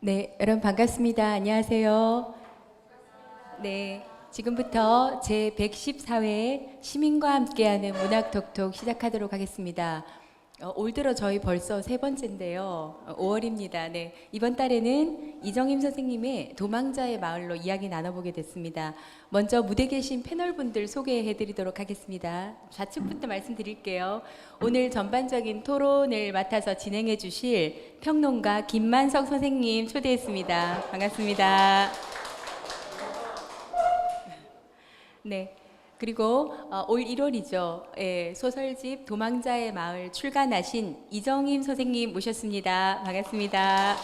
네, 여러분 반갑습니다. 안녕하세요. 네, 지금부터 제 114회 시민과 함께하는 문학 톡톡 시작하도록 하겠습니다. 올 들어 저희 벌써 세 번째인데요. 5월입니다. 네, 이번 달에는 이정임 선생님의 도망자의 마을로 이야기 나눠보게 됐습니다. 먼저 무대에 계신 패널분들 소개해드리도록 하겠습니다. 좌측부터 말씀드릴게요. 오늘 전반적인 토론을 맡아서 진행해 주실 평론가 김만석 선생님 초대했습니다. 반갑습니다. 네. 그리고 올 1월이죠. 예, 소설집 도망자의 마을 출간하신 이정임 선생님 모셨습니다. 반갑습니다.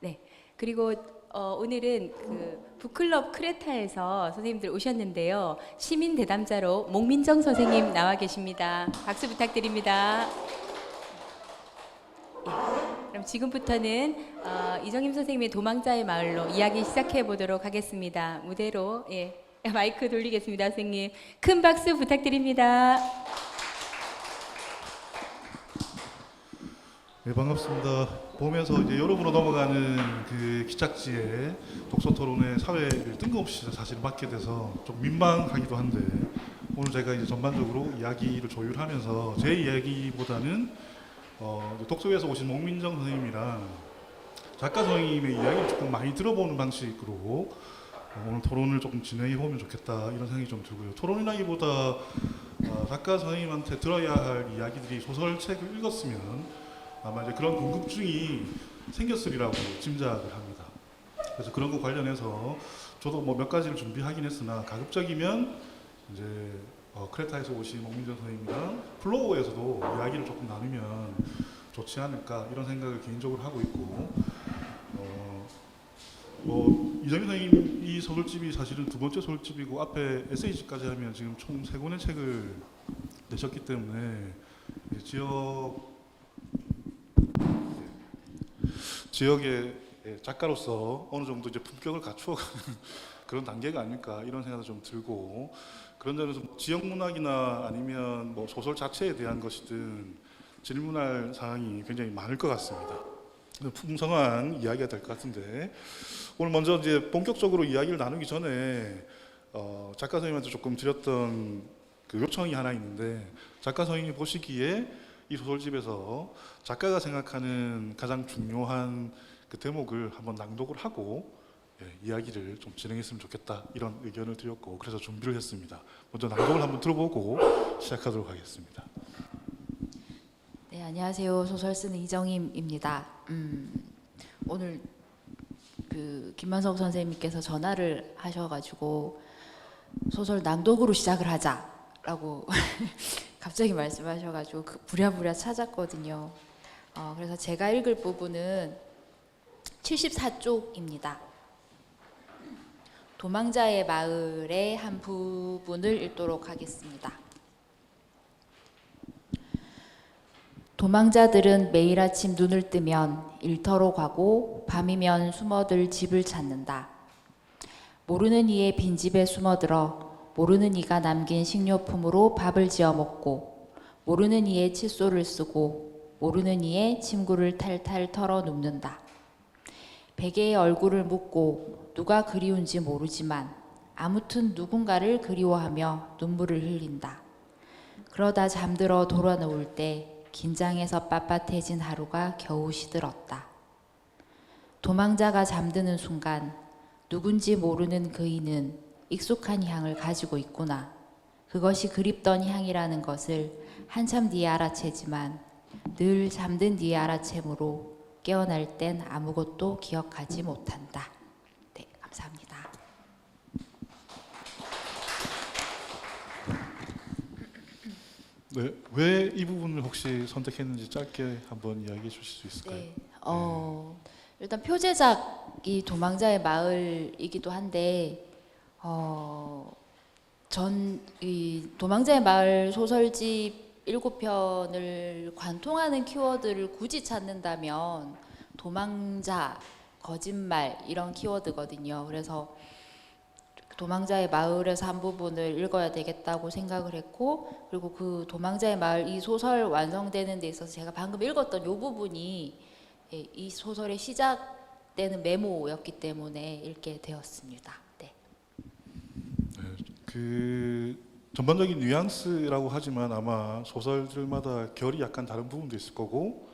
네. 그리고 오늘은 그 북클럽 크레타에서 선생님들 오셨는데요. 시민 대담자로 목민정 선생님 나와 계십니다. 박수 부탁드립니다. 예, 그럼 지금부터는 이정임 선생님의 도망자의 마을로 이야기 시작해 보도록 하겠습니다. 무대로 마이크 돌리겠습니다, 선생님. 큰 박수 부탁드립니다. 네, 반갑습니다. 보면서 이제 여러분으로 넘어가는 그 기착지에 독서 토론회 사회를 뜬금없이 사실 맡게 돼서 좀 민망하기도 한데, 오늘 제가 이제 전반적으로 이야기를 조율하면서 제 이야기보다는 독서회에서 오신 목민정 선생님이랑 작가 선생님의 이야기를 조금 많이 들어보는 방식으로 오늘 토론을 조금 진행해 보면 좋겠다, 이런 생각이 좀 들고요. 토론이라기보다 작가 선생님한테 들어야 할 이야기들이 소설책을 읽었으면 아마 이제 그런 궁금증이 생겼으리라고 짐작을 합니다. 그래서 그런 거 관련해서 저도 뭐 몇 가지를 준비하긴 했으나, 가급적이면 이제 크레타에서 오신 목민정 선생님이랑 플로우에서도 이야기를 조금 나누면 좋지 않을까, 이런 생각을 개인적으로 하고 있고, 이정임 선생님 이 소설집이 사실은 두 번째 소설집이고, 앞에 에세이집까지 하면 지금 총 3권의 책을 내셨기 때문에 지역의 작가로서 어느 정도 이제 품격을 갖추어가는 그런 단계가 아닐까, 이런 생각도 좀 들고, 그런 점에서 지역 문학이나 아니면 뭐 소설 자체에 대한 것이든 질문할 사항이 굉장히 많을 것 같습니다. 풍성한 이야기가 될 것 같은데, 오늘 먼저 이제 본격적으로 이야기를 나누기 전에 작가 선생님한테 조금 드렸던 그 요청이 하나 있는데, 작가 선생님이 보시기에 이 소설집에서 작가가 생각하는 가장 중요한 그 대목을 한번 낭독을 하고 이야기를 좀 진행했으면 좋겠다, 이런 의견을 드렸고, 그래서 준비를 했습니다. 먼저 낭독을 한번 들어보고 시작하도록 하겠습니다. 네, 안녕하세요. 소설 쓰는 이정임입니다. 오늘 그 김만석 선생님께서 전화를 하셔가지고 소설 낭독으로 시작을 하자라고 갑자기 말씀하셔가지고 부랴부랴 찾았거든요. 그래서 제가 읽을 부분은 74쪽입니다. 도망자의 마을의 한 부분을 읽도록 하겠습니다. 도망자들은 매일 아침 눈을 뜨면 일터로 가고 밤이면 숨어들 집을 찾는다. 모르는 이의 빈집에 숨어들어 모르는 이가 남긴 식료품으로 밥을 지어 먹고, 모르는 이의 칫솔을 쓰고 모르는 이의 침구를 탈탈 털어 눕는다. 베개에 얼굴을 묻고 누가 그리운지 모르지만 아무튼 누군가를 그리워하며 눈물을 흘린다. 그러다 잠들어 돌아 누울 때 긴장해서 빳빳해진 하루가 겨우 시들었다. 도망자가 잠드는 순간 누군지 모르는 그이는 익숙한 향을 가지고 있구나. 그것이 그립던 향이라는 것을 한참 뒤에 알아채지만 늘 잠든 뒤에 알아채므로 깨어날 땐 아무것도 기억하지 못한다. 네, 감사합니다. 네, 왜 이 부분을 혹시 선택했는지 짧게 한번 이야기해 주실 수 있을까요? 네, 일단 표제작이 도망자의 마을이기도 한데, 전 이 도망자의 마을 소설집 7편을 관통하는 키워드를 굳이 찾는다면 도망자, 거짓말 이런 키워드거든요. 그래서 도망자의 마을에서 한 부분을 읽어야 되겠다고 생각을 했고, 그리고 그 도망자의 마을 이 소설 완성되는 데 있어서 제가 방금 읽었던 이 부분이 예, 이 소설의 시작되는 메모였기 때문에 읽게 되었습니다. 네. 그 전반적인 뉘앙스라고 하지만 아마 소설들마다 결이 약간 다른 부분도 있을 거고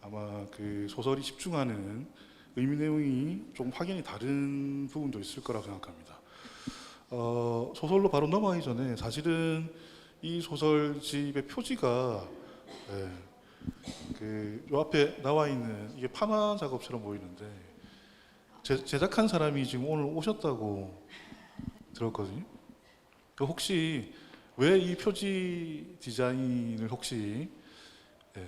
아마 그 소설이 집중하는 의미 내용이 좀 확연히 다른 부분도 있을 거라고 생각합니다. 소설로 바로 넘어가기 전에 사실은 이 소설집의 표지가 요 앞에 나와 있는 이게 판화 작업처럼 보이는데 제작한 사람이 지금 오늘 오셨다고 들었거든요. 혹시 왜 이 표지 디자인을 혹시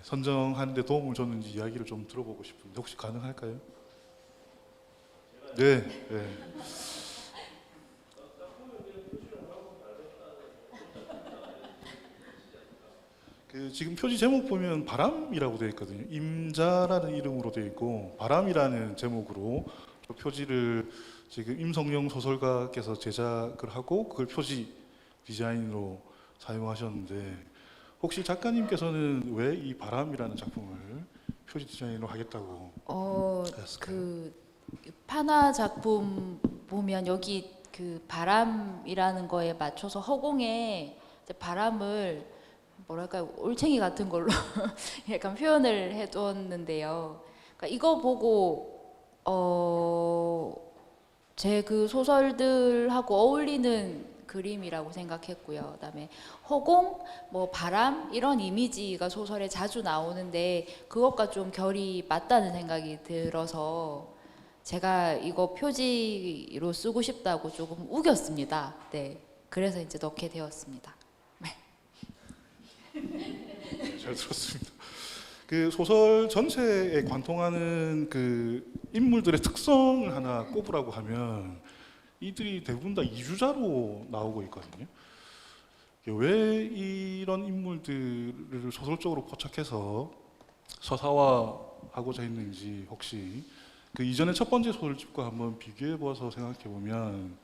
선정하는 데 도움을 줬는지 이야기를 좀 들어보고 싶은데 혹시 가능할까요? 네. 네. 그 지금 표지 제목 보면 바람이라고 되어 있거든요. 임자라는 이름으로 되어 있고 바람이라는 제목으로 표지를 지금 임성영 소설가께서 제작을 하고 그걸 표지 디자인으로 사용하셨는데 혹시 작가님께서는 왜 이 바람이라는 작품을 표지 디자인으로 하겠다고 하셨을까요? 그 판화 작품 보면 여기 그 바람이라는 거에 맞춰서 허공에 이제 바람을 뭐랄까요, 올챙이 같은 걸로 약간 표현을 해뒀는데요. 그러니까 이거 보고 제 그 소설들하고 어울리는 그림이라고 생각했고요. 그다음에 허공, 뭐 바람 이런 이미지가 소설에 자주 나오는데 그것과 좀 결이 맞다는 생각이 들어서 제가 이거 표지로 쓰고 싶다고 조금 우겼습니다. 네, 그래서 이제 넣게 되었습니다. 잘 들었습니다. 그 소설 전체에 관통하는 그 인물들의 특성을 하나 꼽으라고 하면 이들이 대부분 다 이주자로 나오고 있거든요. 왜 이런 인물들을 소설적으로 포착해서 서사화하고자 했는지 혹시 그 이전의 첫 번째 소설집과 한번 비교해 보아서 생각해 보면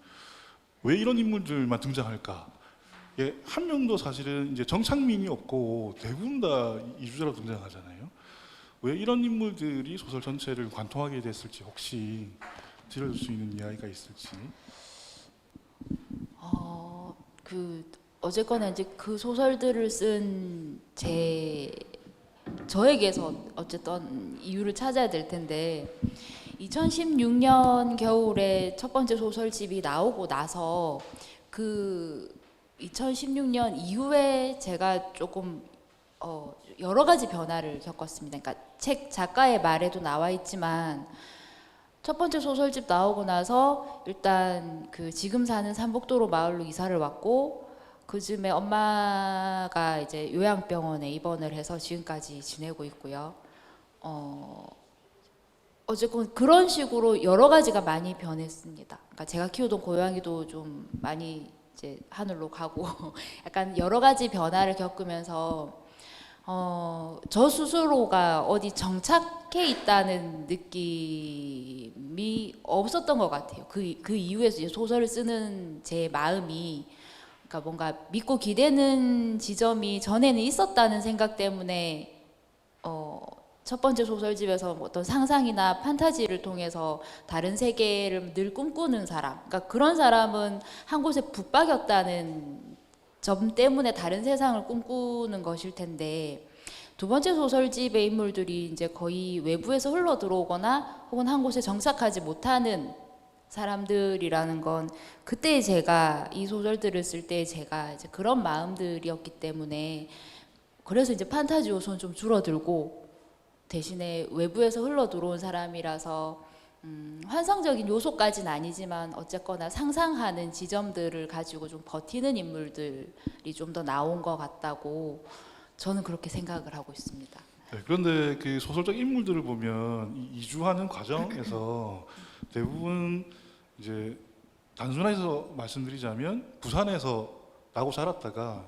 왜 이런 인물들만 등장할까? 한 명도 사실은 이제 정착민이 없고 대부분 다 이주자로 등장하잖아요. 왜 이런 인물들이 소설 전체를 관통하게 됐을지 혹시 들려줄 수 있는 이야기가 있을지. 어쨌거나 이제 그 소설들을 쓴 저에게서 어쨌든 이유를 찾아야 될 텐데 2016년 겨울에 첫 번째 소설집이 나오고 나서 그 2016년 이후에 제가 조금 여러 가지 변화를 겪었습니다. 그러니까 책 작가의 말에도 나와 있지만 첫 번째 소설집 나오고 나서 일단 그 지금 사는 삼복도로 마을로 이사를 왔고 그 즈음에 엄마가 이제 요양병원에 입원을 해서 지금까지 지내고 있고요. 어쨌건 그런 식으로 여러 가지가 많이 변했습니다. 그러니까 제가 키우던 고양이도 좀 많이 이제 하늘로 가고 약간 여러 가지 변화를 겪으면서 저 스스로가 어디 정착해 있다는 느낌이 없었던 것 같아요. 그 이후에서 이제 소설을 쓰는 제 마음이 그러니까 뭔가 믿고 기대는 지점이 전에는 있었다는 생각 때문에 첫 번째 소설집에서 뭐 어떤 상상이나 판타지를 통해서 다른 세계를 늘 꿈꾸는 사람, 그러니까 그런 사람은 한 곳에 붙박였다는 점 때문에 다른 세상을 꿈꾸는 것일 텐데 두 번째 소설집의 인물들이 이제 거의 외부에서 흘러 들어오거나 혹은 한 곳에 정착하지 못하는 사람들이라는 건 그때 제가 이 소설들을 쓸 때 제가 이제 그런 마음들이었기 때문에 그래서 이제 판타지 요소는 좀 줄어들고 대신에 외부에서 흘러 들어온 사람이라서 환상적인 요소까지는 아니지만 어쨌거나 상상하는 지점들을 가지고 좀 버티는 인물들이 좀 더 나온 것 같다고 저는 그렇게 생각을 하고 있습니다. 네, 그런데 그 소설적 인물들을 보면 이주하는 과정에서 대부분 이제 단순해서 말씀드리자면 부산에서 나고 자랐다가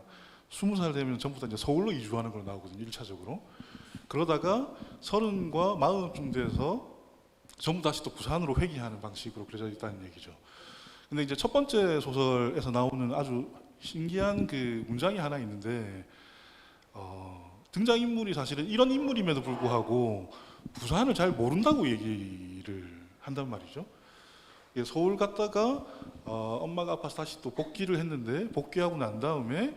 20살 되면 전부 다 이제 서울로 이주하는 걸로 나오거든요. 1차적으로. 그러다가 30과 40쯤 돼서 전부 다시 또 부산으로 회귀하는 방식으로 그려져 있다는 얘기죠. 근데 이제 첫 번째 소설에서 나오는 아주 신기한 그 문장이 하나 있는데 등장인물이 사실은 이런 인물임에도 불구하고 부산을 잘 모른다고 얘기를 한단 말이죠. 예, 서울 갔다가 엄마가 아파서 다시 또 복귀를 했는데 복귀하고 난 다음에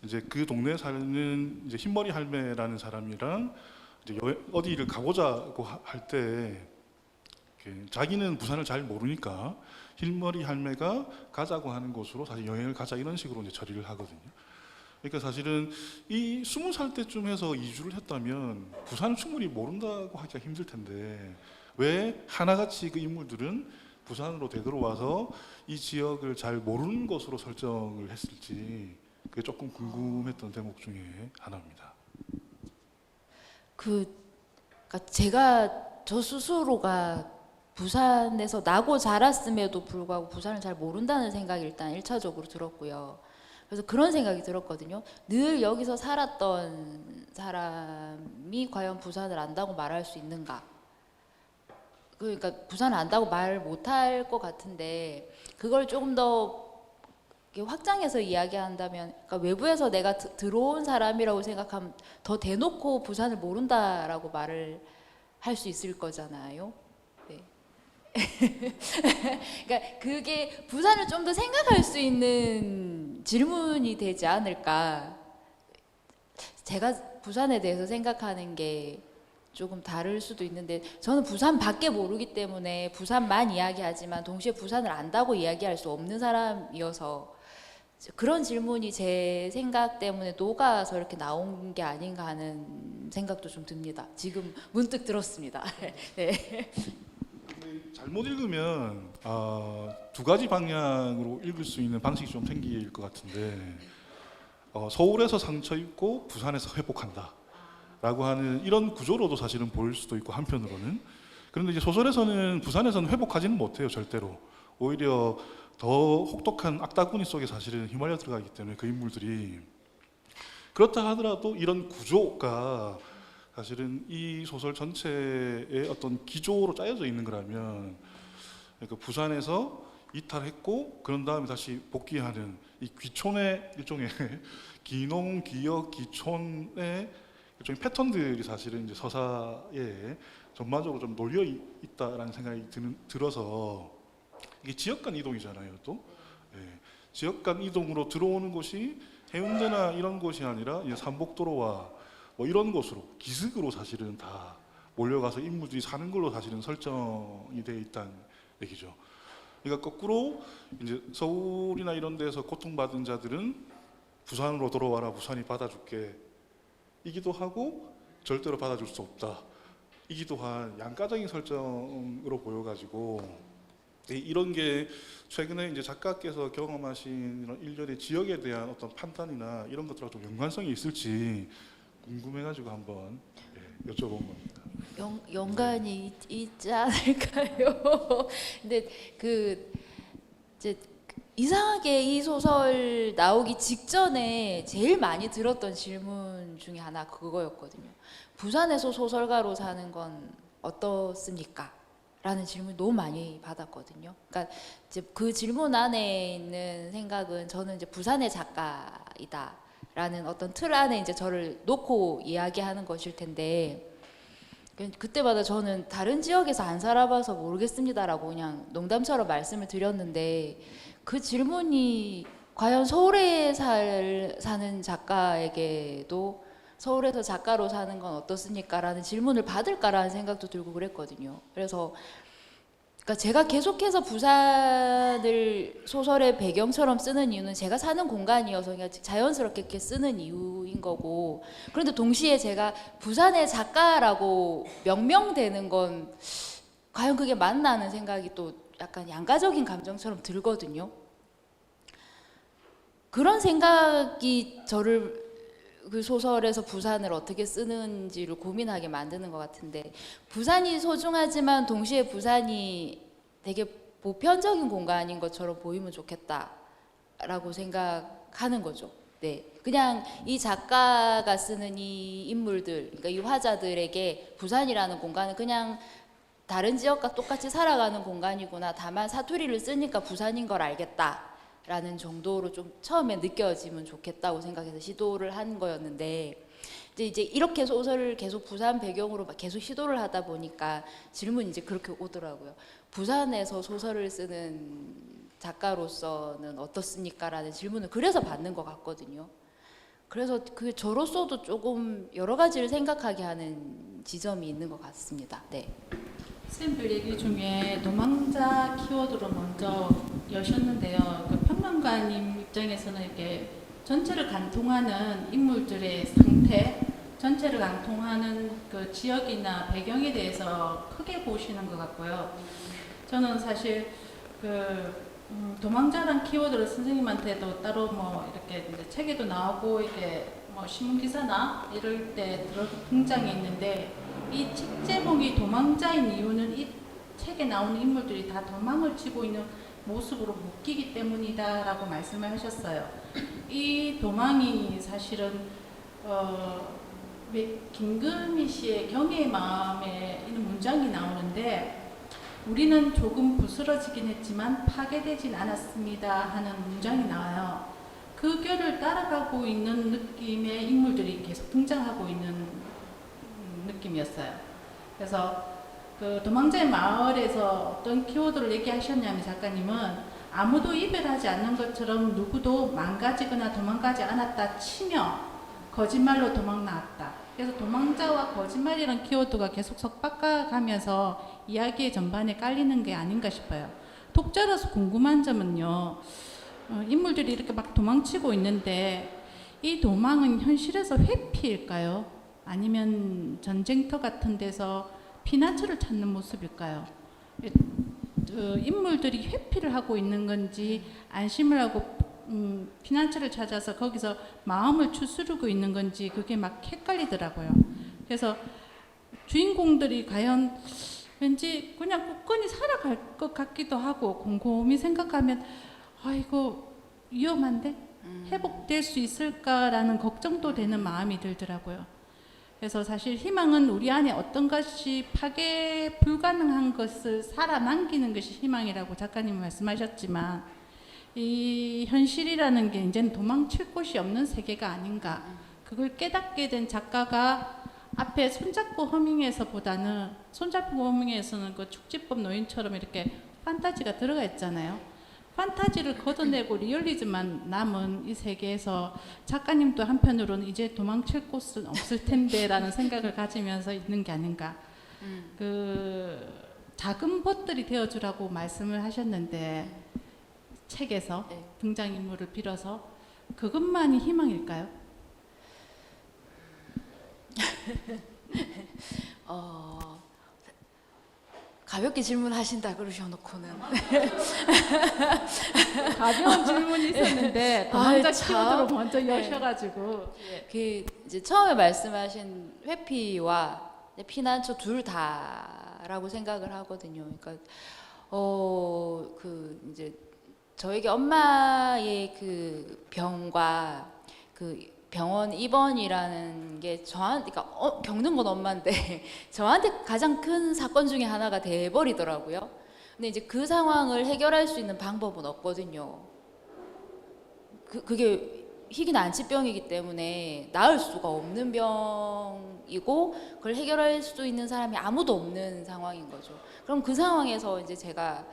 이제 그 동네에 사는 이제 흰머리 할매라는 사람이랑 이제 어디를 가고자고 할 때 자기는 부산을 잘 모르니까 흰머리 할매가 가자고 하는 곳으로 사실 여행을 가자 이런 식으로 이제 처리를 하거든요. 그러니까 사실은 이 20살 때쯤 해서 이주를 했다면 부산을 충분히 모른다고 하기가 힘들 텐데 왜 하나같이 그 인물들은 부산으로 되돌아와서 이 지역을 잘 모르는 것으로 설정을 했을지 그게 조금 궁금했던 대목 중에 하나입니다. 그러니까 제가 저 스스로가 부산에서 나고 자랐음에도 불구하고 부산을 잘 모른다는 생각이 일단 1차적으로 들었고요. 그래서 그런 생각이 들었거든요. 늘 여기서 살았던 사람이 과연 부산을 안다고 말할 수 있는가? 그러니까 부산을 안다고 말 못할 것 같은데 그걸 조금 더 확장해서 이야기한다면 그러니까 외부에서 내가 들어온 사람이라고 생각하면 더 대놓고 부산을 모른다라고 말을 할 수 있을 거잖아요. 네. 그러니까 그게 부산을 좀 더 생각할 수 있는 질문이 되지 않을까. 제가 부산에 대해서 생각하는 게 조금 다를 수도 있는데 저는 부산 밖에 모르기 때문에 부산만 이야기하지만 동시에 부산을 안다고 이야기할 수 없는 사람이어서 그런 질문이 제 생각 때문에 녹아서 이렇게 나온 게 아닌가 하는 생각도 좀 듭니다. 지금 문득 들었습니다. 네. 잘못 읽으면 두 가지 방향으로 읽을 수 있는 방식이 좀 생길 것 같은데 서울에서 상처 입고 부산에서 회복한다 라고 하는 이런 구조로도 사실은 보일 수도 있고 한편으로는 그런데 이제 소설에서는 부산에서는 회복하지는 못해요. 절대로. 오히려 더 혹독한 악다구니 속에 사실은 휘말려 들어가기 때문에 그 인물들이 그렇다 하더라도 이런 구조가 사실은 이 소설 전체의 어떤 기조로 짜여져 있는 거라면 그러니까 부산에서 이탈했고 그런 다음에 다시 복귀하는 이 귀촌의 일종의 기농, 기역, 기촌의 일종의 패턴들이 사실은 이제 서사에 전반적으로 좀 놀려 있다라는 생각이 들어서 이게 지역 간 이동이잖아요. 또 지역 간 이동으로 들어오는 곳이 해운대나 이런 곳이 아니라 이제 삼복도로와 뭐 이런 곳으로 기슭으로 사실은 다 몰려가서 인물들이 사는 걸로 사실은 설정이 되어 있다는 얘기죠. 그러니까 거꾸로 이제 서울이나 이런 데서 고통받은 자들은 부산으로 돌아와라, 부산이 받아줄게 이기도 하고 절대로 받아줄 수 없다 이기도 한 양가적인 설정으로 보여가지고 이런 게 최근에 이제 작가께서 경험하신 이런 일련의 지역에 대한 어떤 판단이나 이런 것들과 좀 연관성이 있을지 궁금해가지고 한번 여쭤본 겁니다. 연관이 있지 않을까요? 근데 이제 이상하게 이 소설 나오기 직전에 제일 많이 들었던 질문 중에 하나 그거였거든요. 부산에서 소설가로 사는 건 어떻습니까? 라는 질문 너무 많이 받았거든요. 그러니까 이제 그 질문 안에 있는 생각은 저는 이제 부산의 작가이다라는 어떤 틀 안에 이제 저를 놓고 이야기하는 것일 텐데 그때마다 저는 다른 지역에서 안 살아봐서 모르겠습니다라고 그냥 농담처럼 말씀을 드렸는데 그 질문이 과연 서울에 사는 작가에게도 서울에서 작가로 사는 건 어떻습니까? 라는 질문을 받을까라는 생각도 들고 그랬거든요. 그래서 그러니까 제가 계속해서 부산을 소설의 배경처럼 쓰는 이유는 제가 사는 공간이어서 그냥 자연스럽게 이렇게 쓰는 이유인 거고 그런데 동시에 제가 부산의 작가라고 명명되는 건 과연 그게 맞나 하는 생각이 또 약간 양가적인 감정처럼 들거든요. 그런 생각이 저를 그 소설에서 부산을 어떻게 쓰는지를 고민하게 만드는 것 같은데 부산이 소중하지만 동시에 부산이 되게 보편적인 공간인 것처럼 보이면 좋겠다라고 생각하는 거죠. 네, 그냥 이 작가가 쓰는 이 인물들, 그러니까 이 화자들에게 부산이라는 공간은 그냥 다른 지역과 똑같이 살아가는 공간이구나. 다만 사투리를 쓰니까 부산인 걸 알겠다. 라는 정도로 좀 처음에 느껴지면 좋겠다고 생각해서 시도를 한 거였는데 이제 이렇게 소설을 계속 부산 배경으로 막 계속 시도를 하다 보니까 질문이 이제 그렇게 오더라고요. 부산에서 소설을 쓰는 작가로서는 어떻습니까라는 질문을 그래서 받는 것 같거든요. 그래서 그 저로서도 조금 여러 가지를 생각하게 하는 지점이 있는 것 같습니다. 네. 쌤들 얘기 중에 도망자 키워드로 먼저 여셨는데요. 그 평론가님 입장에서는 이렇게 전체를 관통하는 인물들의 상태, 전체를 관통하는 그 지역이나 배경에 대해서 크게 보시는 것 같고요. 저는 사실 그 도망자란 키워드를 선생님한테도 따로 뭐 이렇게 이제 책에도 나오고 이렇게 뭐 신문 기사나 이럴 때 등장이 있는데 이 책 제목이 도망자인 이유는 이 책에 나오는 인물들이 다 도망을 치고 있는 모습으로 묶이기 때문이다라고 말씀을 하셨어요. 이 도망이 사실은 김금희 씨의 경애의 마음에 이런 문장이 나오는데 우리는 조금 부스러지긴 했지만 파괴되진 않았습니다 하는 문장이 나와요. 그 결을 따라가고 있는 느낌의 인물들이 계속 등장하고 있는 느낌이었어요. 그래서 그 도망자의 마을에서 어떤 키워드를 얘기하셨냐면 작가님은 아무도 이별하지 않는 것처럼 누구도 망가지거나 도망가지 않았다 치며 거짓말로 도망 나왔다. 그래서 도망자와 거짓말이라는 키워드가 계속 섞박가가면서 이야기의 전반에 깔리는 게 아닌가 싶어요. 독자로서 궁금한 점은요. 인물들이 이렇게 막 도망치고 있는데 이 도망은 현실에서 회피일까요? 아니면 전쟁터 같은 데서 피난처를 찾는 모습일까요? 인물들이 회피를 하고 있는 건지 안심을 하고 피난처를 찾아서 거기서 마음을 추스르고 있는 건지 그게 막 헷갈리더라고요. 그래서 주인공들이 과연 왠지 그냥 굳건히 살아갈 것 같기도 하고 곰곰이 생각하면 아 이거 위험한데 회복될 수 있을까라는 걱정도 되는 마음이 들더라고요. 그래서 사실 희망은 우리 안에 어떤 것이 파괴 불가능한 것을 살아남기는 것이 희망이라고 작가님은 말씀하셨지만 이 현실이라는 게 이제는 도망칠 곳이 없는 세계가 아닌가. 그걸 깨닫게 된 작가가 앞에 손잡고 허밍에서보다는 손잡고 허밍에서는 그 축지법 노인처럼 이렇게 판타지가 들어가 있잖아요. 판타지를 걷어내고 리얼리즘만 남은 이 세계에서 작가님도 한편으로는 이제 도망칠 곳은 없을 텐데라는 생각을 가지면서 있는 게 아닌가. 그 작은 벗들이 되어주라고 말씀을 하셨는데 책에서 네. 등장인물을 빌어서 그것만이 희망일까요? 가볍게 질문하신다 그러셔놓고는 가벼운 질문이 있었는데 도망자 아이, 참. 키워드로 먼저 여셔가지고 그 이제 처음에 말씀하신 회피와 피난처 둘 다라고 생각을 하거든요. 그러니까 그 이제 저에게 엄마의 그 병과 그 병원 입원이라는 게 그러니까 겪는 건 엄마인데 저한테 가장 큰 사건 중에 하나가 돼버리더라고요. 근데 이제 그 상황을 해결할 수 있는 방법은 없거든요. 그게 희귀 난치병이기 때문에 나을 수가 없는 병이고 그걸 해결할 수 있는 사람이 아무도 없는 상황인 거죠. 그럼 그 상황에서 이제 제가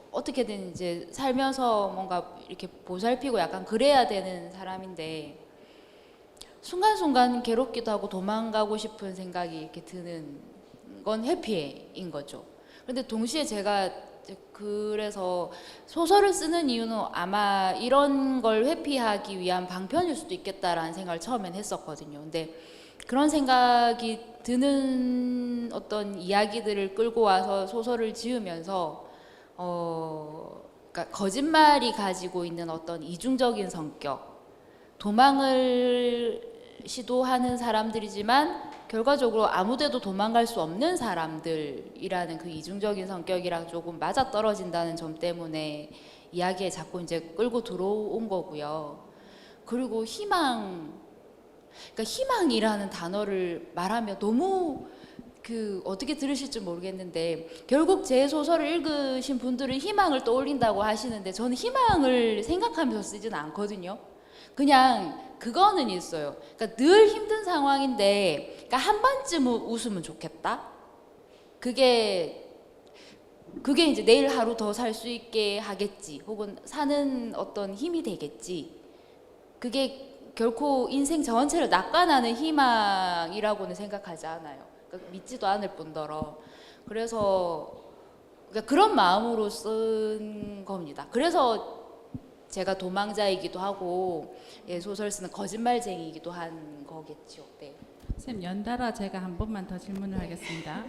어떻게든 이제 살면서 뭔가 이렇게 보살피고 약간 그래야 되는 사람인데 순간순간 괴롭기도 하고 도망가고 싶은 생각이 이렇게 드는 건 회피인 거죠. 그런데 동시에 제가 그래서 소설을 쓰는 이유는 아마 이런 걸 회피하기 위한 방편일 수도 있겠다라는 생각을 처음엔 했었거든요. 근데 그런 생각이 드는 어떤 이야기들을 끌고 와서 소설을 지으면서 그러니까 거짓말이 가지고 있는 어떤 이중적인 성격, 도망을 시도하는 사람들이지만 결과적으로 아무데도 도망갈 수 없는 사람들이라는 그 이중적인 성격이랑 조금 맞아떨어진다는 점 때문에 이야기에 자꾸 이제 끌고 들어온 거고요. 그리고 그러니까 희망이라는 단어를 말하면 너무 어떻게 들으실지 모르겠는데 결국 제 소설을 읽으신 분들은 희망을 떠올린다고 하시는데 저는 희망을 생각하면서 쓰지는 않거든요. 그냥 그거는 있어요. 그러니까 늘 힘든 상황인데, 그러니까 한 번쯤은 웃으면 좋겠다. 그게 이제 내일 하루 더 살 수 있게 하겠지, 혹은 사는 어떤 힘이 되겠지. 그게 결코 인생 전체를 낙관하는 희망이라고는 생각하지 않아요. 그러니까 믿지도 않을 뿐더러. 그래서 그러니까 그런 마음으로 쓴 겁니다. 그래서 제가 도망자이기도 하고, 예, 소설 쓰는 거짓말쟁이이기도 한 거겠죠. 네. 선생님 연달아 제가 한 번만 더 질문을 하겠습니다.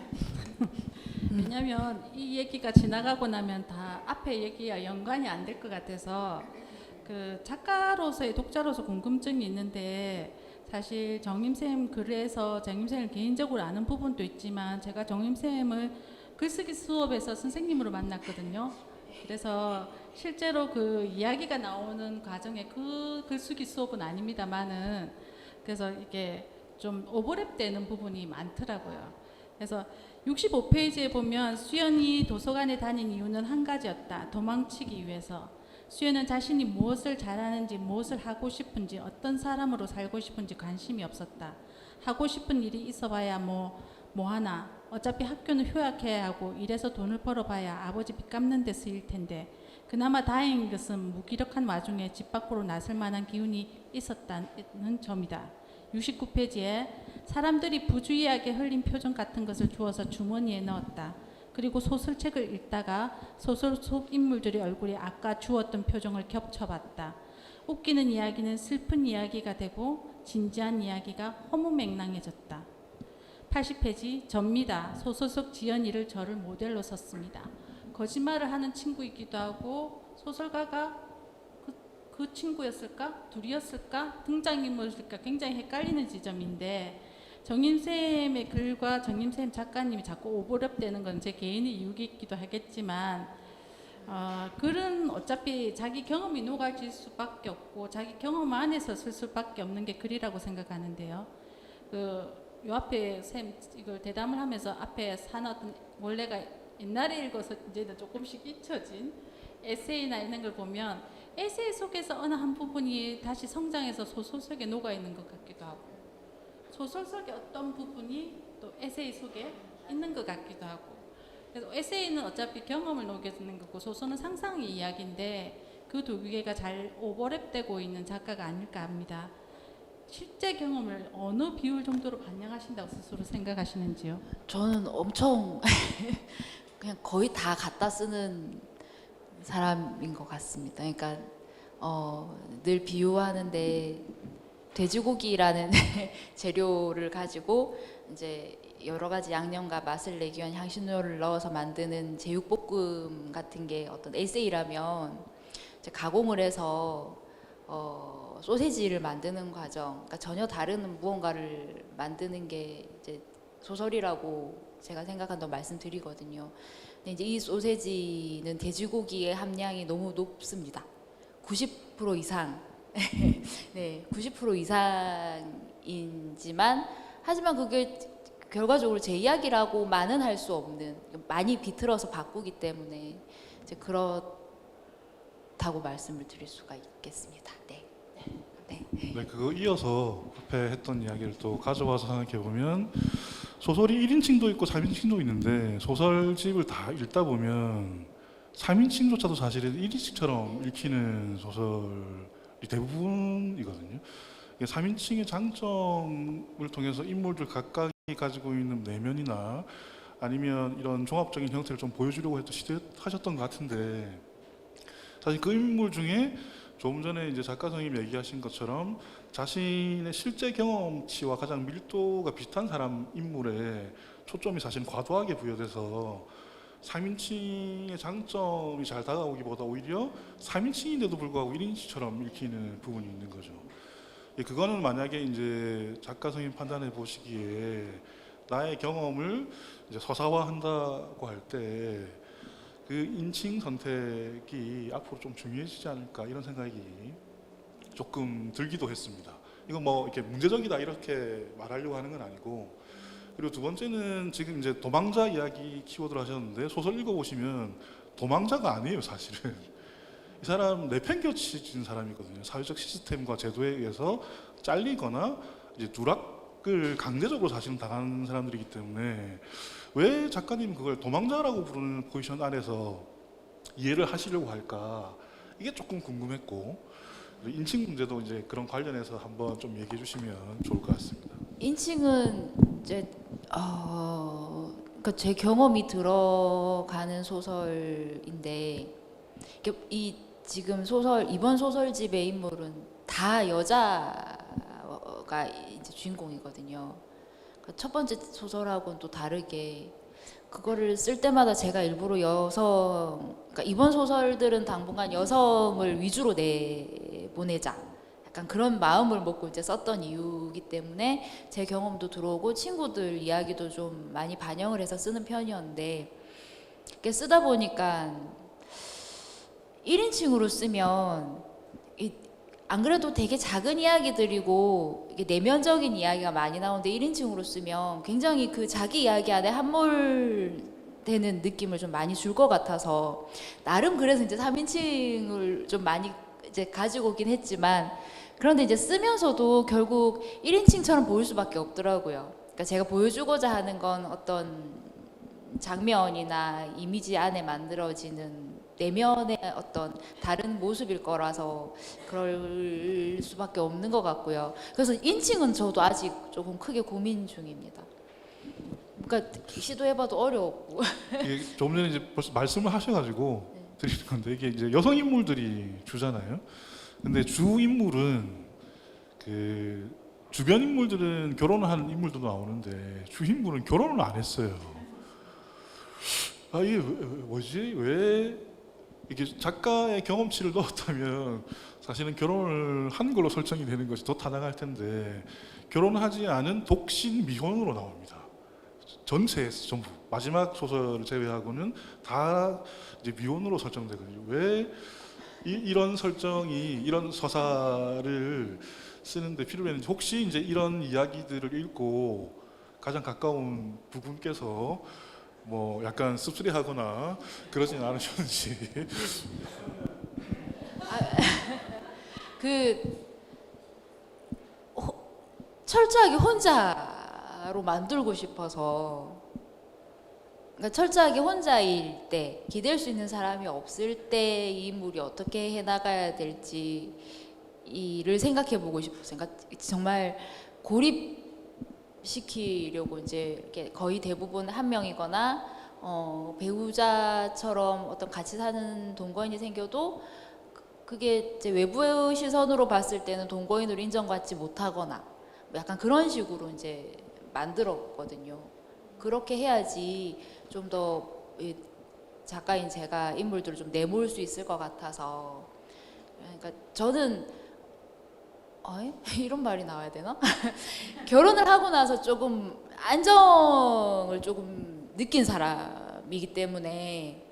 왜냐하면 이 얘기가 지나가고 나면 다 앞에 얘기와 연관이 안 될 것 같아서 그 작가로서의 독자로서 궁금증이 있는데, 사실 정임쌤 글에서 정임쌤을 개인적으로 아는 부분도 있지만 제가 정임쌤을 글쓰기 수업에서 선생님으로 만났거든요. 그래서 실제로 그 이야기가 나오는 과정에 그 글쓰기 수업은 아닙니다만은, 그래서 이게 좀 오버랩되는 부분이 많더라고요. 그래서 65페이지에 보면 수연이 도서관에 다닌 이유는 한 가지였다. 도망치기 위해서. 수연은 자신이 무엇을 잘하는지, 무엇을 하고 싶은지, 어떤 사람으로 살고 싶은지 관심이 없었다. 하고 싶은 일이 있어봐야 뭐 하나. 어차피 학교는 휴학해야 하고 일해서 돈을 벌어봐야 아버지 빚 갚는 데 쓰일 텐데, 그나마 다행인 것은 무기력한 와중에 집 밖으로 나설 만한 기운이 있었다는 점이다. 69페이지에 사람들이 부주의하게 흘린 표정 같은 것을 주워서 주머니에 넣었다. 그리고 소설책을 읽다가 소설 속 인물들의 얼굴에 아까 주었던 표정을 겹쳐봤다. 웃기는 이야기는 슬픈 이야기가 되고 진지한 이야기가 허무맹랑해졌다. 80페이지 접니다. 소설 속 지연이를 저를 모델로 썼습니다. 거짓말을 하는 친구이기도 하고 소설가가 그 친구였을까? 둘이었을까? 등장인물일까? 굉장히 헷갈리는 지점인데, 정임쌤의 글과 정임쌤 작가님이 자꾸 오버랩되는 건 제 개인의 이유이기도 하겠지만, 글은 어차피 자기 경험이 녹아질 수밖에 없고 자기 경험 안에서 쓸 수밖에 없는 게 글이라고 생각하는데요. 요 앞에 쌤 이걸 대담을 하면서 앞에 사놨던, 원래가 옛날에 읽어서 이제는 조금씩 잊혀진 에세이나 이런 걸 보면 에세이 속에서 어느 한 부분이 다시 성장해서 소설 속에 녹아 있는 것 같기도 하고, 소설 속의 어떤 부분이 또 에세이 속에 있는 것 같기도 하고, 그래서 에세이는 어차피 경험을 녹여주는 거고 소설은 상상의 이야기인데 그 두 개가 잘 오버랩되고 있는 작가가 아닐까 합니다. 실제 경험을 어느 비율 정도로 반영하신다고 스스로 생각하시는지요? 저는 엄청 그냥 거의 다 갖다 쓰는 사람인 것 같습니다. 그러니까 늘 비유하는데 돼지고기라는 재료를 가지고 이제 여러 가지 양념과 맛을 내기 위한 향신료를 넣어서 만드는 제육볶음 같은 게 어떤 에세이라면, 이제 가공을 해서 소세지를 만드는 과정, 그러니까 전혀 다른 무언가를 만드는 게 이제 소설이라고 제가 생각한다고 말씀드리거든요. 근데 이제 이 소세지는 돼지고기의 함량이 너무 높습니다. 90% 이상. 네, 90% 이상이지만, 하지만 그게 결과적으로 제 이야기라고만은 할 수 없는, 많이 비틀어서 바꾸기 때문에 이제 그렇다고 말씀을 드릴 수가 있겠습니다. 네. 네, 그거 이어서 앞에 했던 이야기를 또 가져와서 생각해 보면, 소설이 1인칭도 있고 3인칭도 있는데 소설집을 다 읽다 보면 3인칭조차도 사실은 1인칭처럼 읽히는 소설이 대부분이거든요. 3인칭의 장점을 통해서 인물들 각각이 가지고 있는 내면이나 아니면 이런 종합적인 형태를 좀 보여주려고 하셨던 것 같은데, 사실 그 인물 중에 조금 전에 이제 작가 선생님 얘기하신 것처럼 자신의 실제 경험치와 가장 밀도가 비슷한 사람 인물에 초점이 사실 과도하게 부여돼서 3인칭의 장점이 잘 다가오기보다 오히려 3인칭인데도 불구하고 1인칭처럼 읽히는 부분이 있는 거죠. 그거는 만약에 이제 작가 선생님 판단해 보시기에 나의 경험을 이제 서사화한다고 할 때 그 인칭 선택이 앞으로 좀 중요해지지 않을까, 이런 생각이 조금 들기도 했습니다. 이거 뭐 이렇게 문제적이다 이렇게 말하려고 하는 건 아니고, 그리고 두 번째는 지금 이제 도망자 이야기 키워드를 하셨는데, 소설 읽어보시면 도망자가 아니에요 사실은. 이 사람 내팽겨쳐진 사람이거든요. 사회적 시스템과 제도에 의해서 잘리거나 이제 누락을 강제적으로 사실은 당한 사람들이기 때문에 왜 작가님 그걸 도망자라고 부르는 포지션 안에서 이해를 하시려고 할까? 이게 조금 궁금했고 인칭 문제도 이제 그런 관련해서 한번 좀 얘기해 주시면 좋을 것 같습니다. 인칭은 이제 그러니까 제 경험이 들어가는 소설인데 이 지금 이번 소설집의 인물은 다 여자가 이제 주인공이거든요. 그러니까 첫 번째 소설하고는 또 다르게 그거를 쓸 때마다 제가 일부러 그러니까 이번 소설들은 당분간 여성을 위주로 내보내자. 약간 그런 마음을 먹고 이제 썼던 이유이기 때문에 제 경험도 들어오고 친구들 이야기도 좀 많이 반영을 해서 쓰는 편이었는데 이렇게 쓰다 보니까 1인칭으로 쓰면 안 그래도 되게 작은 이야기들이고 이게 내면적인 이야기가 많이 나오는데 1인칭으로 쓰면 굉장히 그 자기 이야기 안에 함몰되는 느낌을 좀 많이 줄 것 같아서 나름 그래서 이제 3인칭을 좀 많이 이제 가지고 오긴 했지만 그런데 이제 쓰면서도 결국 1인칭처럼 보일 수밖에 없더라고요. 그러니까 제가 보여주고자 하는 건 어떤 장면이나 이미지 안에 만들어지는 내면의 어떤 다른 모습일 거라서 그럴 수밖에 없는 것 같고요. 그래서 인칭은 저도 아직 조금 크게 고민 중입니다. 그러니까 시도해봐도 어려웠고. 이게 좀 전에 이제 벌써 말씀을 하셔가지고 드리는 건데 이게 이제 여성 인물들이 주잖아요. 근데 주 인물은 그 주변 인물들은 결혼을 하는 인물도 나오는데 주 인물은 결혼을 안 했어요. 아 이게 뭐지? 왜 이게 작가의 경험치를 넣었다면 사실은 결혼을 한 걸로 설정이 되는 것이 더 타당할 텐데 결혼하지 않은 독신 미혼으로 나옵니다. 전체에서 전부 마지막 소설을 제외하고는 다 이제 미혼으로 설정되거든요. 왜 이런 설정이 이런 서사를 쓰는데 필요했는지 혹시 이제 이런 이야기들을 읽고 가장 가까운 부군께서 뭐 약간 씁쓸해하거나 그러진 않으셨는지. 철저하게 혼자로 만들고 싶어서 그러니까 철저하게 혼자일 때 기댈 수 있는 사람이 없을 때 이 인물이 어떻게 해나가야 될지 이를 생각해 보고 싶어서 그러니까 정말 고립시키려고 이제 이렇게 거의 대부분 한 명이거나 배우자처럼 어떤 같이 사는 동거인이 생겨도 그게 이제 외부의 시선으로 봤을 때는 동거인으로 인정받지 못하거나 약간 그런 식으로 이제 만들었거든요. 그렇게 해야지 좀 더 작가인 제가 인물들을 좀 내몰 수 있을 것 같아서 그러니까 저는 이런 말이 나와야 되나? 결혼을 하고 나서 조금 안정을 조금 느낀 사람이기 때문에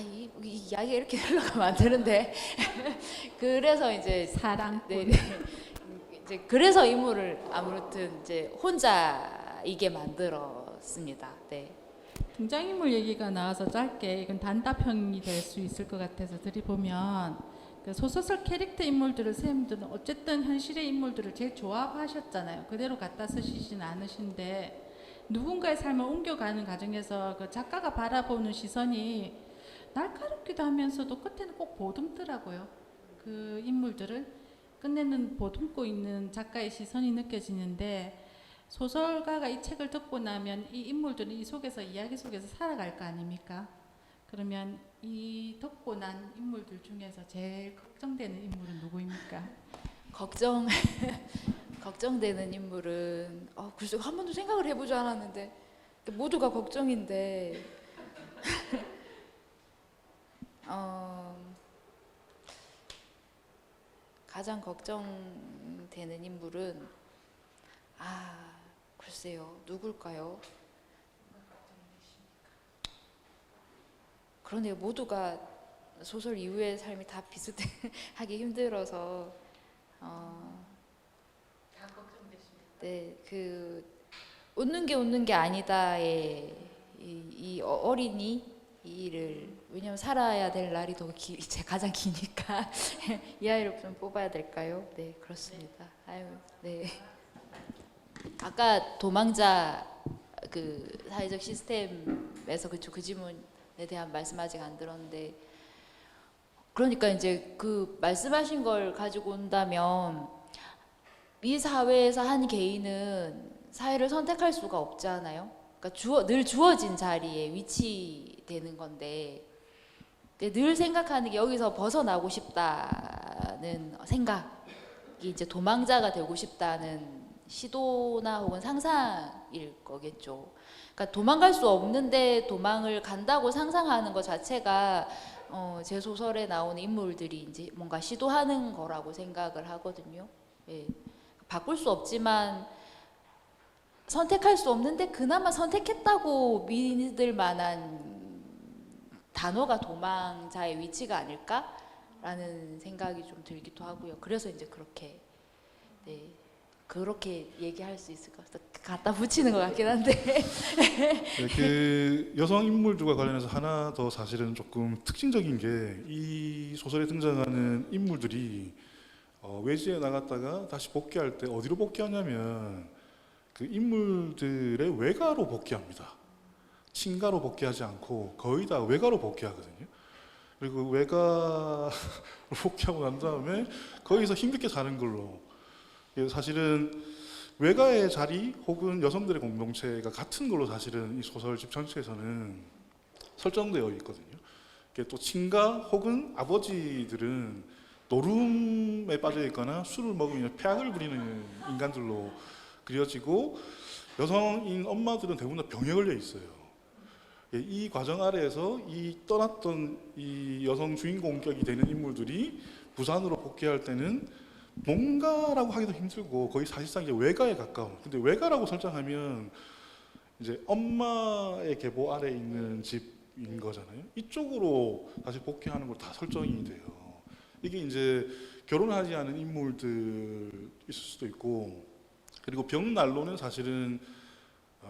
이 이야기가 이렇게 흘러가면 안 되는데 그래서 이제 사랑꾼. 이제 그래서 인물을 아무튼 이제 혼자이게 만들었습니다. 네. 등장인물 얘기가 나와서 짧게 이건 단답형이 될 수 있을 것 같아서 드리보면 그 소설서 캐릭터 인물들을 선생님들은 어쨌든 현실의 인물들을 제일 조합하셨잖아요. 그대로 갖다 쓰시진 않으신데 누군가의 삶을 옮겨가는 과정에서 그 작가가 바라보는 시선이 날카롭기도 하면서도 끝에는 꼭 보듬더라고요. 그 인물들을 끝내는 보듬고 있는 작가의 시선이 느껴지는데 소설가가 이 책을 듣고 나면 이 인물들은 이 속에서 이야기 속에서 살아갈 거 아닙니까? 그러면 이 듣고 난 인물들 중에서 제일 걱정되는 인물은 누구입니까? 걱정되는 인물은 글쎄 한 번도 생각을 해보지 않았는데 모두가 걱정인데 가장 걱정되는 인물은 글쎄요 누굴까요? 그러네요. 모두가 소설 이후의 삶이 다 비슷하기 힘들어서 네, 그 웃는 게 아니다의 이 어린이를 왜냐면 살아야 될 날이 가장 기니까 이 아이를 좀 뽑아야 될까요? 네, 그렇습니다. 아유, 네. 아까 도망자 그 사회적 시스템에서 그 질문에 대한 말씀 아직 안 들었는데, 그러니까 이제 그 말씀하신 걸 가지고 온다면 이 사회에서 한 개인은 사회를 선택할 수가 없잖아요. 그러니까 늘 주어진 자리에 위치되는 건데, 늘 생각하는 게 여기서 벗어나고 싶다는 생각이 이제 도망자가 되고 싶다는 시도나 혹은 상상일 거겠죠. 그러니까 도망갈 수 없는데 도망을 간다고 상상하는 것 자체가 제 소설에 나오는 인물들이 이제 뭔가 시도하는 거라고 생각을 하거든요. 예. 바꿀 수 없지만 선택할 수 없는데 그나마 선택했다고 믿을 만한 단어가 도망자의 위치가 아닐까라는 생각이 좀 들기도 하고요. 그래서 이제 그렇게 그렇게 얘기할 수 있을 것 같아서 갖다 붙이는 것 같긴 한데. 네, 그 여성 인물들과 관련해서 하나 더 사실은 조금 특징적인 게, 이 소설에 등장하는 인물들이 외지에 나갔다가 다시 복귀할 때 어디로 복귀하냐면 그 인물들의 외가로 복귀합니다. 친가로 복귀하지 않고 거의 다 외가로 복귀하거든요. 그리고 외가로 복귀하고 난 다음에 거기서 힘겹게 사는 걸로, 사실은 외가의 자리 혹은 여성들의 공동체가 같은 걸로 사실은 이 소설집 전체에서는 설정되어 있거든요. 또 친가 혹은 아버지들은 노름에 빠져 있거나 술을 먹으면 폐악을 부리는 인간들로 그려지고, 여성인 엄마들은 대부분 다 병에 걸려 있어요. 이 과정 아래에서 이 떠났던 이 여성 주인공격이 되는 인물들이 부산으로 복귀할 때는 뭔가라고 하기도 힘들고 거의 사실상 이제 외가에 가까운, 근데 외가라고 설정하면 이제 엄마의 계보 아래에 있는 집인 거잖아요. 이쪽으로 다시 복귀하는 걸 다 설정이 돼요. 이게 이제 결혼하지 않은 인물들 있을 수도 있고, 그리고 벽난로는 사실은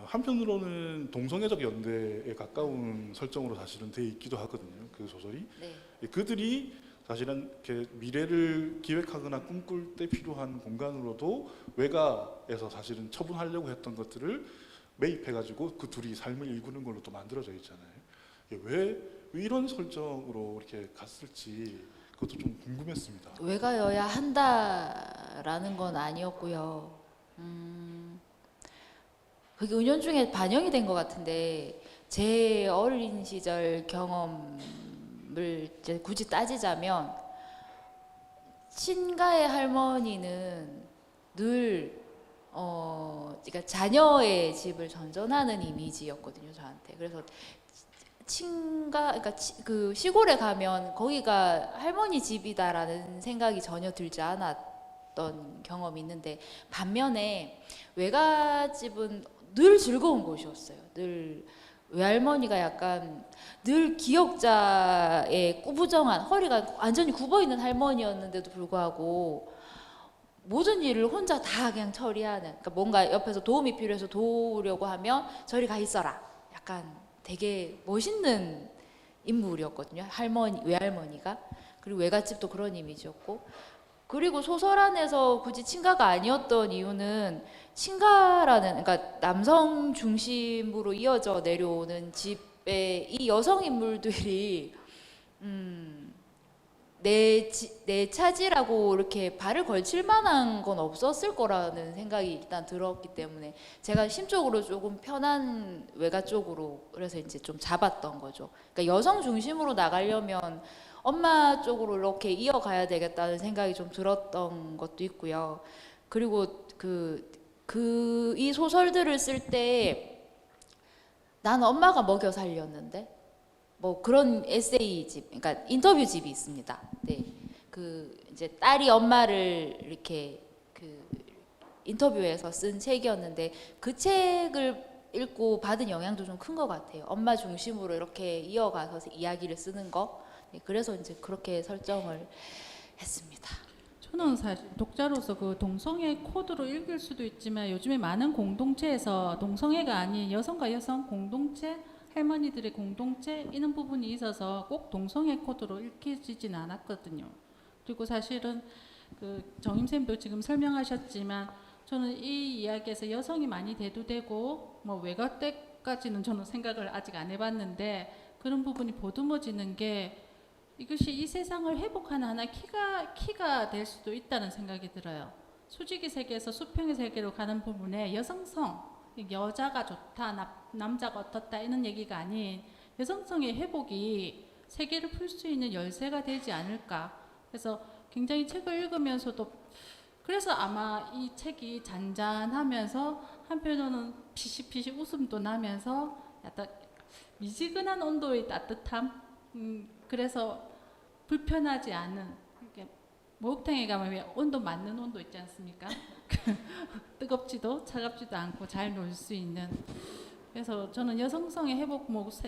한편으로는 동성애적 연대에 가까운 설정으로 사실은 돼 있기도 하거든요. 그 소설이. 네. 그들이 사실은 이렇게 미래를 기획하거나 꿈꿀 때 필요한 공간으로도 외가에서 사실은 처분하려고 했던 것들을 매입해가지고 그 둘이 삶을 일구는 걸로 또 만들어져 있잖아요. 왜 이런 설정으로 이렇게 갔을지 그것도 좀 궁금했습니다. 외가여야 한다라는 건 아니었고요. 그게 은연중에 반영이 된 것 같은데, 제 어린 시절 경험을 이제 굳이 따지자면 친가의 할머니는 늘 그러니까 자녀의 집을 전전하는 이미지였거든요, 저한테. 그래서 그러니까 그 시골에 가면 거기가 할머니 집이다라는 생각이 전혀 들지 않았던 경험이 있는데, 반면에 외갓집은 늘 즐거운 곳이었어요. 늘 외할머니가 약간 늘 기억자의 꾸부정한, 허리가 완전히 굽어 있는 할머니였는데도 불구하고 모든 일을 혼자 다 그냥 처리하는, 그러니까 뭔가 옆에서 도움이 필요해서 도우려고 하면 저리 가 있어라, 약간 되게 멋있는 인물이었거든요, 외할머니가. 그리고 외갓집도 그런 이미지였고, 그리고 소설 안에서 굳이 친가가 아니었던 이유는 친가라는, 그러니까 남성 중심으로 이어져 내려오는 집에 이 여성 인물들이 내 차지라고 이렇게 발을 걸칠 만한 건 없었을 거라는 생각이 일단 들었기 때문에 제가 심적으로 조금 편한 외가 쪽으로 그래서 이제 좀 잡았던 거죠. 그러니까 여성 중심으로 나가려면 엄마 쪽으로 이렇게 이어가야 되겠다는 생각이 좀 들었던 것도 있고요. 그리고 이 소설들을 쓸 때 나는 엄마가 먹여 살렸는데, 뭐 그런 에세이집, 그러니까 인터뷰집이 있습니다. 네, 그 이제 딸이 엄마를 이렇게 그 인터뷰해서 쓴 책이었는데, 그 책을 읽고 받은 영향도 좀 큰 것 같아요. 엄마 중심으로 이렇게 이어가서 이야기를 쓰는 거. 네, 그래서 이제 그렇게 설정을 했습니다. 저는 사실 독자로서 그 동성애 코드로 읽을 수도 있지만, 요즘에 많은 공동체에서 동성애가 아닌 여성과 여성 공동체 할머니들의 공동체 이런 부분이 있어서 꼭 동성애 코드로 읽혀지진 않았거든요. 그리고 사실은 그 정임쌤도 지금 설명하셨지만 저는 이 이야기에서 여성이 많이 대두되고 뭐 외가댁까지는 저는 생각을 아직 안 해봤는데 그런 부분이 보듬어지는 게 이것이 이 세상을 회복하는 하나의 키가 될 수도 있다는 생각이 들어요. 수직의 세계에서 수평의 세계로 가는 부분에 여성성, 여자가 좋다, 남자가 어떻다 이런 얘기가 아닌 여성성의 회복이 세계를 풀 수 있는 열쇠가 되지 않을까. 그래서 굉장히 책을 읽으면서도 그래서 아마 이 책이 잔잔하면서 한편으로는 피식피식 웃음도 나면서 약간 미지근한 온도의 따뜻함, 그래서 불편하지 않은, 목욕탕에 가면 왜 온도 맞는 온도 있지 않습니까? 뜨겁지도 차갑지도 않고 잘 놀 수 있는. 그래서 저는 여성성의 회복,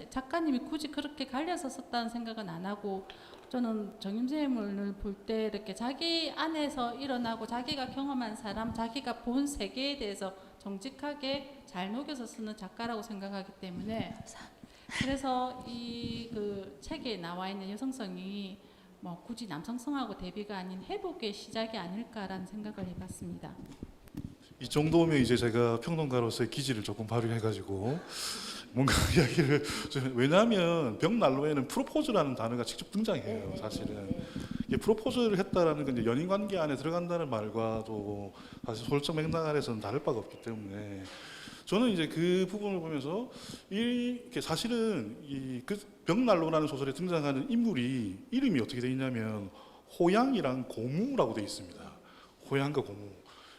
작가님이 굳이 그렇게 갈려서 썼다는 생각은 안 하고, 저는 정임쌤을 볼 때 이렇게 자기 안에서 일어나고 자기가 경험한 사람, 자기가 본 세계에 대해서 정직하게 잘 녹여서 쓰는 작가라고 생각하기 때문에, 그래서 이 그 책에 나와 있는 여성성이 뭐 굳이 남성성하고 대비가 아닌 회복의 시작이 아닐까라는 생각을 해봤습니다. 이 정도면 이제 제가 평론가로서의 기질을 조금 발휘해가지고 뭔가 이야기를 왜냐하면 벽난로에는 프로포즈라는 단어가 직접 등장해요. 사실은 이게 프로포즈를 했다라는 건 이제 연인 관계 안에 들어간다는 말과도 사실 소설적 맥락 안에서는 다를 바가 없기 때문에 저는 이제 그 부분을 보면서 이게 사실은 그 벽난로라는 소설에 등장하는 인물이 이름이 어떻게 돼 있냐면 호양이랑 고무라고 돼 있습니다. 호양과 고무.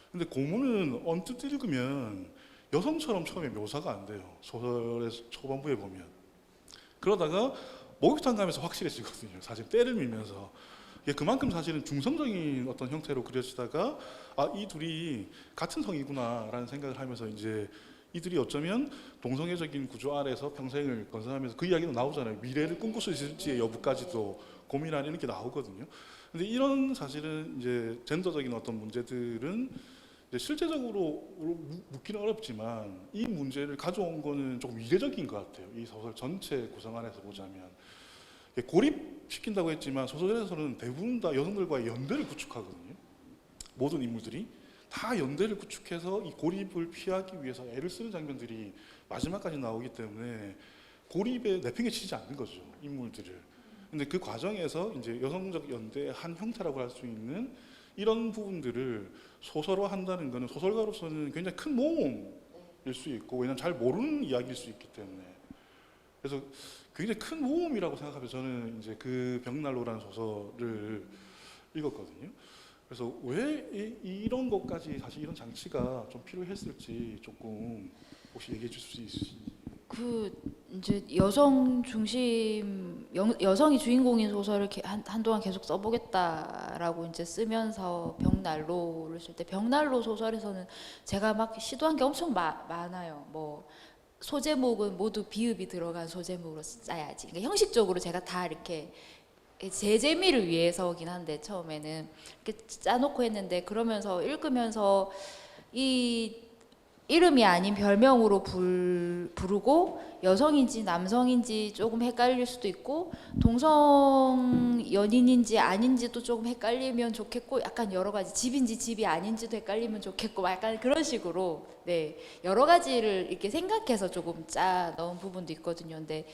근데 고무는 언뜻 읽으면 여성처럼 처음에 묘사가 안 돼요. 소설의 초반부에 보면. 그러다가 목욕탕 가면서 확실해지거든요. 사실 때를 밀면서. 그만큼 사실은 중성적인 어떤 형태로 그려지다가 이 둘이 같은 성이구나라는 생각을 하면서 이제 이들이 어쩌면 동성애적인 구조 아래서 평생을 건설하면서 그 이야기도 나오잖아요. 미래를 꿈꿀 수 있을지의 여부까지도 고민하는 이렇게 나오거든요. 근데 이런 사실은 이제 젠더적인 어떤 문제들은 이제 실제적으로 묻기는 어렵지만 이 문제를 가져온 거는 조금 이례적인 것 같아요. 이 소설 전체 구성 안에서 보자면 고립시킨다고 했지만 소설에서는 대부분 다 여성들과의 연대를 구축하거든요. 모든 인물들이 다 연대를 구축해서 이 고립을 피하기 위해서 애를 쓰는 장면들이 마지막까지 나오기 때문에 고립에 내팽개치지 않는 거죠, 인물들을. 근데 그 과정에서 이제 여성적 연대의 한 형태라고 할 수 있는 이런 부분들을 소설화한다는 것은 소설가로서는 굉장히 큰 모험일 수 있고, 왜냐하면 잘 모르는 이야기일 수 있기 때문에. 그래서 굉장히 큰 모험이라고 생각하면서 저는 이제 그 벽난로라는 소설을 읽었거든요. 그래서 왜 이런 것까지 사실 이런 장치가 좀 필요했을지 조금 혹시 얘기해 줄 수 있으신지. 이제 여성 중심 여성이 주인공인 소설을 한동안 계속 써보겠다라고 이제 쓰면서 벽난로를 쓸 때 벽난로 소설에서는 제가 막 시도한 게 엄청 많아요. 뭐 소제목은 모두 비읍이 들어간 소제목으로 짜야지. 그러니까 형식적으로 제가 다 이렇게 제 재미를 위해서긴 한데 처음에는 이렇게 짜놓고 했는데, 그러면서 읽으면서 이 이름이 아닌 별명으로 부르고 여성인지 남성인지 조금 헷갈릴 수도 있고, 동성 연인인지 아닌지도 조금 헷갈리면 좋겠고, 약간 여러 가지 집인지 집이 아닌지도 헷갈리면 좋겠고, 약간 그런 식으로 여러 가지를 이렇게 생각해서 조금 짜 넣은 부분도 있거든요. 근데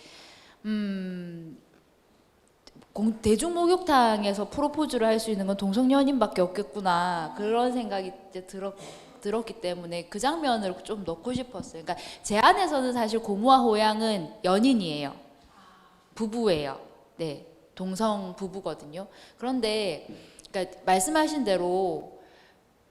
대중 목욕탕에서 프로포즈를 할 수 있는 건 동성 연인밖에 없겠구나, 그런 생각이 이제 들었기 때문에 그 장면을 좀 넣고 싶었어요. 그러니까 제 안에서는 사실 고무와 호양은 연인이에요. 부부예요. 네, 동성 부부거든요. 그런데 그러니까 말씀하신 대로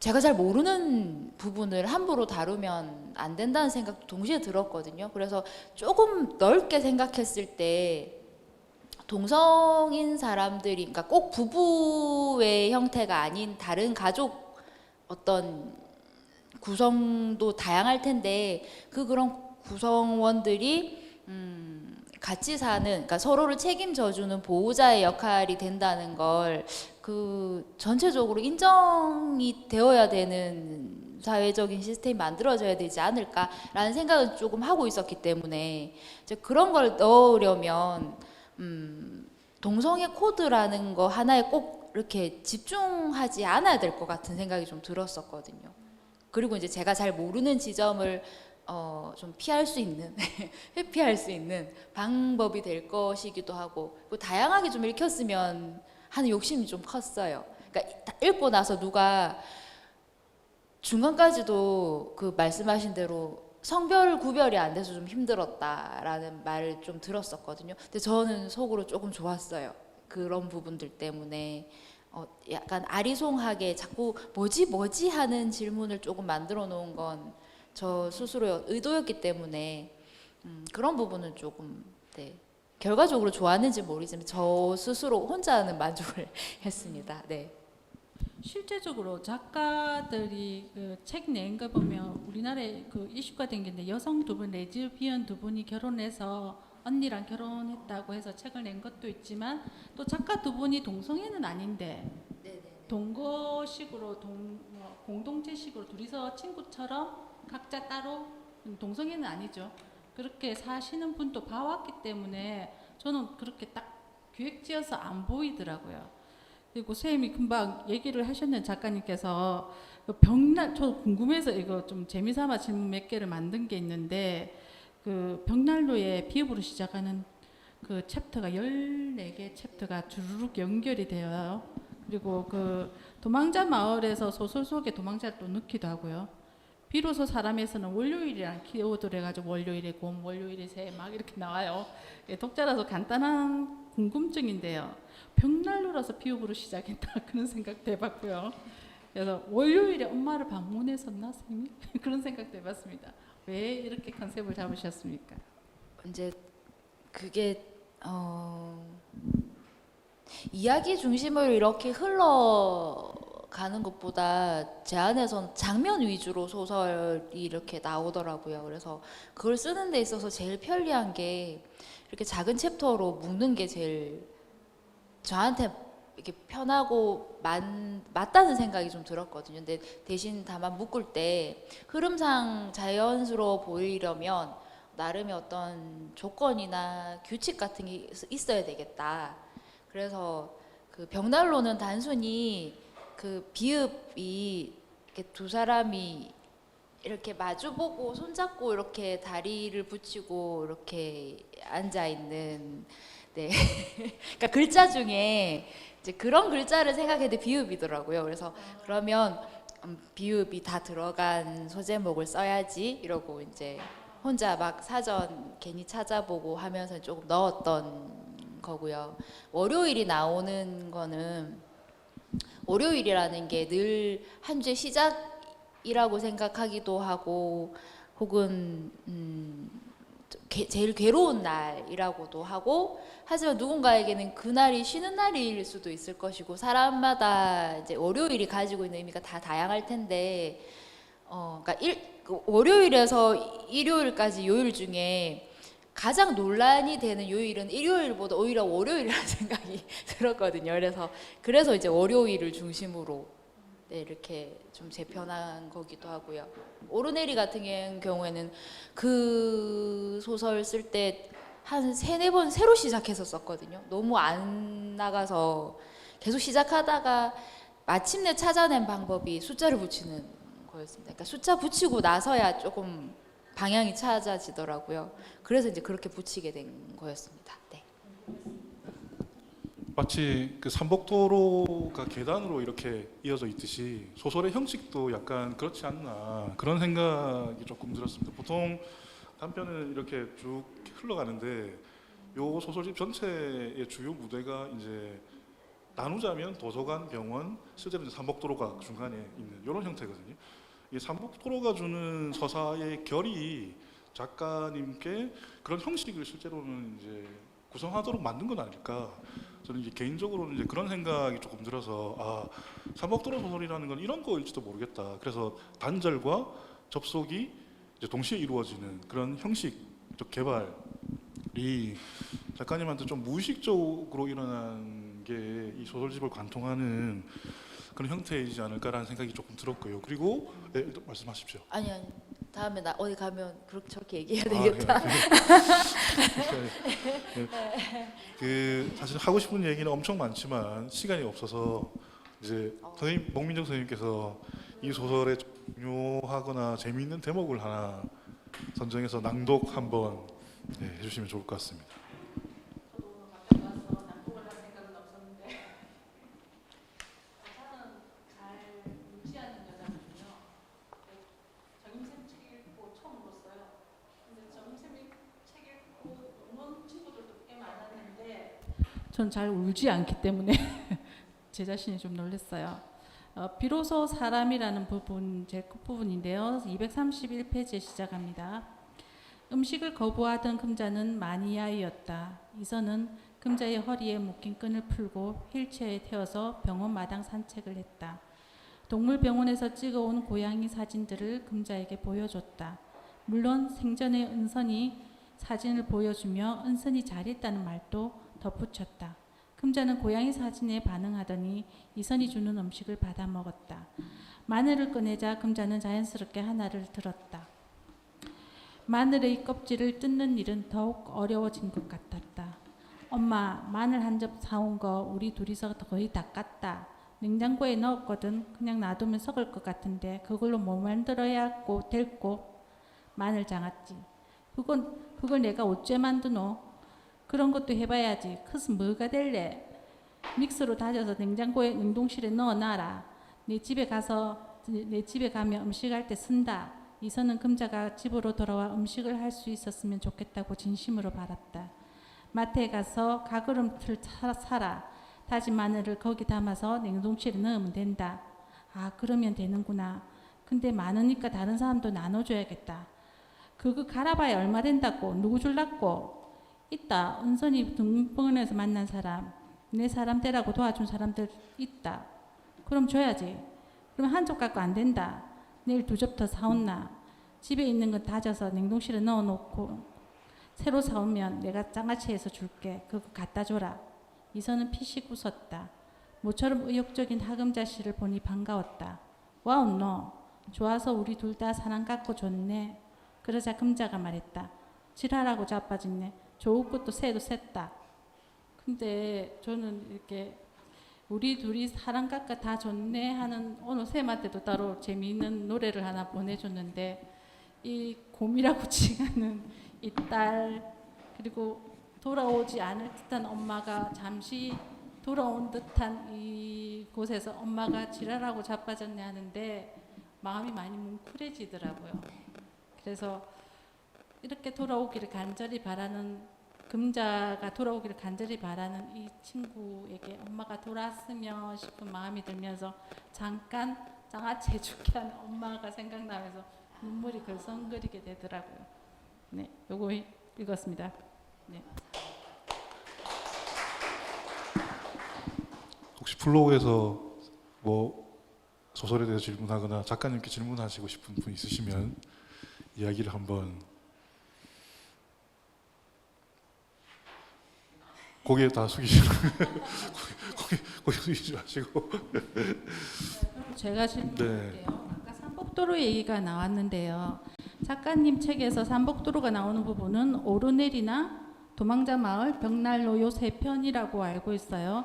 제가 잘 모르는 부분을 함부로 다루면 안 된다는 생각도 동시에 들었거든요. 그래서 조금 넓게 생각했을 때 동성인 사람들이, 그러니까 꼭 부부의 형태가 아닌 다른 가족 어떤 구성도 다양할 텐데, 그런 구성원들이 같이 사는, 그러니까 서로를 책임져주는 보호자의 역할이 된다는 걸 그 전체적으로 인정이 되어야 되는 사회적인 시스템이 만들어져야 되지 않을까라는 생각을 조금 하고 있었기 때문에 이제 그런 걸 넣으려면 동성애 코드라는 거 하나에 꼭 이렇게 집중하지 않아야 될 것 같은 생각이 좀 들었었거든요. 그리고 이제 제가 잘 모르는 지점을 좀 피할 수 있는 회피할 수 있는 방법이 될 것이기도 하고 또 다양하게 좀 읽혔으면 하는 욕심이 좀 컸어요. 그러니까 읽고 나서 누가 중간까지도 그 말씀하신 대로 성별 구별이 안 돼서 좀 힘들었다라는 말을 좀 들었었거든요. 근데 저는 속으로 조금 좋았어요. 그런 부분들 때문에 약간 아리송하게 자꾸 뭐지 하는 질문을 조금 만들어 놓은 건 저 스스로 의도였기 때문에 그런 부분은 조금 네. 결과적으로 좋았는지 모르지만 저 스스로 혼자는 만족을 했습니다. 네. 실제적으로 작가들이 그 책 낸 거 보면 우리나라에 그 이슈가 된 게 있는데 여성 두 분, 레즈비언 두 분이 결혼해서 언니랑 결혼했다고 해서 책을 낸 것도 있지만 또 작가 두 분이 동성애는 아닌데 동거식으로 공동체식으로 둘이서 친구처럼 각자 따로 동성애는 아니죠. 그렇게 사시는 분도 봐왔기 때문에 저는 그렇게 딱 기획지어서 안 보이더라고요. 그리고 선생님이 금방 얘기를 하셨는 작가님께서 벽날 저 궁금해서 이거 좀 재미삼아 질문 몇 개를 만든 게 있는데 그 벽난로의 비읍으로 시작하는 그 챕터가 14개 챕터가 주르륵 연결이 되어요. 그리고 그 도망자 마을에서 소설 속에 도망자를 또 넣기도 하고요. 비로소 사람에서는 월요일이랑 키워드를 해가지고 월요일에 곰, 월요일에 새 막 이렇게 나와요. 예, 독자라서 간단한 궁금증인데요. 벽난로라서 비읍으로 시작했다 그런 생각도 해봤고요. 그래서 월요일에 엄마를 방문했었나 선생님? 그런 생각도 해봤습니다. 왜 이렇게 컨셉을 잡으셨습니까? 이제 그게 이야기 중심으로 이렇게 흘러가는 것보다 제 안에선 장면 위주로 소설이 이렇게 나오더라고요. 그래서 그걸 쓰는 데 있어서 제일 편리한 게 이렇게 작은 챕터로 묶는 게 제일 저한테 이렇게 편하고 맞다는 생각이 좀 들었거든요. 근데 대신 다만 묶을 때 흐름상 자연스러워 보이려면 나름의 어떤 조건이나 규칙 같은 게 있어야 되겠다. 그래서 그 벽난로는 단순히 그 비읍이 이렇게 두 사람이 이렇게 마주보고 손잡고 이렇게 다리를 붙이고 이렇게 앉아 있는 네. 그러니까 글자 중에 이제 그런 글자를 생각해도 비읍이더라고요. 그래서 그러면 비읍이 다 들어간 소제목을 써야지 이러고 이제 혼자 막 사전 괜히 찾아보고 하면서 조금 넣었던 거고요. 월요일이 나오는 거는 월요일이라는 게 늘 한 주의 시작이라고 생각하기도 하고 혹은 제일 괴로운 날이라고도 하고 하지만 누군가에게는 그날이 쉬는 날일 수도 있을 것이고 사람마다 이제 월요일이 가지고 있는 의미가 다 다양할 텐데 그러니까 월요일에서 일요일까지 요일 중에 가장 논란이 되는 요일은 일요일보다 오히려 월요일이라는 생각이 들었거든요. 그래서 이제 월요일을 중심으로 네, 이렇게 좀 재편한 거기도 하고요. 오르내리 같은 경우에는 그 소설 쓸 때 한 3-4번 새로 시작해서 썼거든요. 너무 안 나가서 계속 시작하다가 마침내 찾아낸 방법이 숫자를 붙이는 거였습니다. 그러니까 숫자 붙이고 나서야 조금 방향이 찾아지더라고요. 그래서 이제 그렇게 붙이게 된 거였습니다. 네. 마치 그 삼복도로가 계단으로 이렇게 이어져 있듯이 소설의 형식도 약간 그렇지 않나 그런 생각이 조금 들었습니다. 보통 단편은 이렇게 쭉 흘러가는데 요 소설집 전체의 주요 무대가 이제 나누자면 도서관, 병원, 실제로 이제 삼복도로가 중간에 있는 이런 형태거든요. 이 삼복도로가 주는 서사의 결이 작가님께 그런 형식을 실제로는 이제 구성하도록 만든 건 아닐까. 저는 이제 개인적으로는 이제 그런 생각이 조금 들어서 삼복도로 소설이라는 건 이런 거일지도 모르겠다. 그래서 단절과 접속이 이제 동시에 이루어지는 그런 형식적 개발이 작가님한테 좀 무의식적으로 일어난 게 이 소설집을 관통하는 그런 형태이지 않을까라는 생각이 조금 들었고요. 그리고 네, 말씀하십시오. 아니 다음에 나 어디 가면 그렇게 얘기해야 아, 되겠다. 그 사실 하고 싶은 얘기는 엄청 많지만 시간이 없어서 이제 선생님 목민정 선생님께서 이 소설의 중요하거나 재미있는 대목을 하나 선정해서 낭독 한번 해주시면 좋을 것 같습니다. 전 잘 울지 않기 때문에 제 자신이 좀 놀랐어요. 비로소 사람이라는 부분, 제 끝부분인데요. 231페이지에 시작합니다. 음식을 거부하던 금자는 마니아이였다. 이선은 금자의 허리에 묶인 끈을 풀고 휠체어에 태워서 병원 마당 산책을 했다. 동물병원에서 찍어온 고양이 사진들을 금자에게 보여줬다. 물론 생전에 은선이 사진을 보여주며 은선이 잘했다는 말도 덧붙였다. 금자는 고양이 사진에 반응하더니 이선이 주는 음식을 받아 먹었다. 마늘을 꺼내자 금자는 자연스럽게 하나를 들었다. 마늘의 껍질을 뜯는 일은 더욱 어려워진 것 같았다. 엄마, 마늘 한 접 사온 거 우리 둘이서 거의 다 깠다. 냉장고에 넣었거든. 그냥 놔두면 썩을 것 같은데 그걸로 뭐 만들어야 될꼬? 마늘 장아찌. 그걸 내가 어째 만드노? 그런 것도 해봐야지. 커서 뭐가 될래? 믹서로 다져서 냉장고에 냉동실에 넣어놔라. 내 집에 가면 음식할 때 쓴다. 이선은 금자가 집으로 돌아와 음식을 할 수 있었으면 좋겠다고 진심으로 바랐다. 마트에 가서 가거름틀 사라. 다진 마늘을 거기 담아서 냉동실에 넣으면 된다. 아, 그러면 되는구나. 근데 많으니까 다른 사람도 나눠줘야겠다. 그거 갈아봐야 얼마 된다고. 누구 줄라고? 있다. 은선이 등본에서 만난 사람. 내 사람 되라고 도와준 사람들 있다. 그럼 줘야지. 그럼 한 쪽 갖고 안 된다. 내일 2접 더 사온나. 집에 있는 거 다져서 냉동실에 넣어놓고 새로 사오면 내가 장아찌해서 줄게. 그거 갖다 줘라. 이선은 피식 웃었다. 모처럼 의욕적인 하금자 씨를 보니 반가웠다. 와우 너. 좋아서 우리 둘 다 사랑 갖고 좋네. 그러자 금자가 말했다. 지랄하고 자빠졌네. 좋을 것도 새도 셌다. 근데 저는 이렇게 우리 둘이 사랑 깎아 다 좋네 하는 오늘 쌤한테도 따로 재미있는 노래를 하나 보내줬는데 이 곰이라고 칭하는 이 딸 그리고 돌아오지 않을 듯한 엄마가 잠시 돌아온 듯한 이곳에서 엄마가 지랄하고 자빠졌네 하는데 마음이 많이 뭉클해지더라고요. 그래서 이렇게 돌아오기를 간절히 바라는 금자가 돌아오기를 간절히 바라는 이 친구에게 엄마가 돌아왔으면 싶은 마음이 들면서 잠깐 장아찌 해줄게 하는 엄마가 생각나면서 눈물이 글썽거리게 되더라고요. 네, 요거 읽었습니다. 네. 혹시 블로그에서 뭐 소설에 대해서 질문하거나 작가님께 질문하시고 싶은 분 있으시면 이야기를 한번 고개 다 숙이시고 고개 숙이지 마시고 제가 질문할게요. 아까 삼복도로 얘기가 나왔는데요. 작가님 책에서 삼복도로가 나오는 부분은 오르내리나 도망자 마을 벽난로 요 세 편이라고 알고 있어요.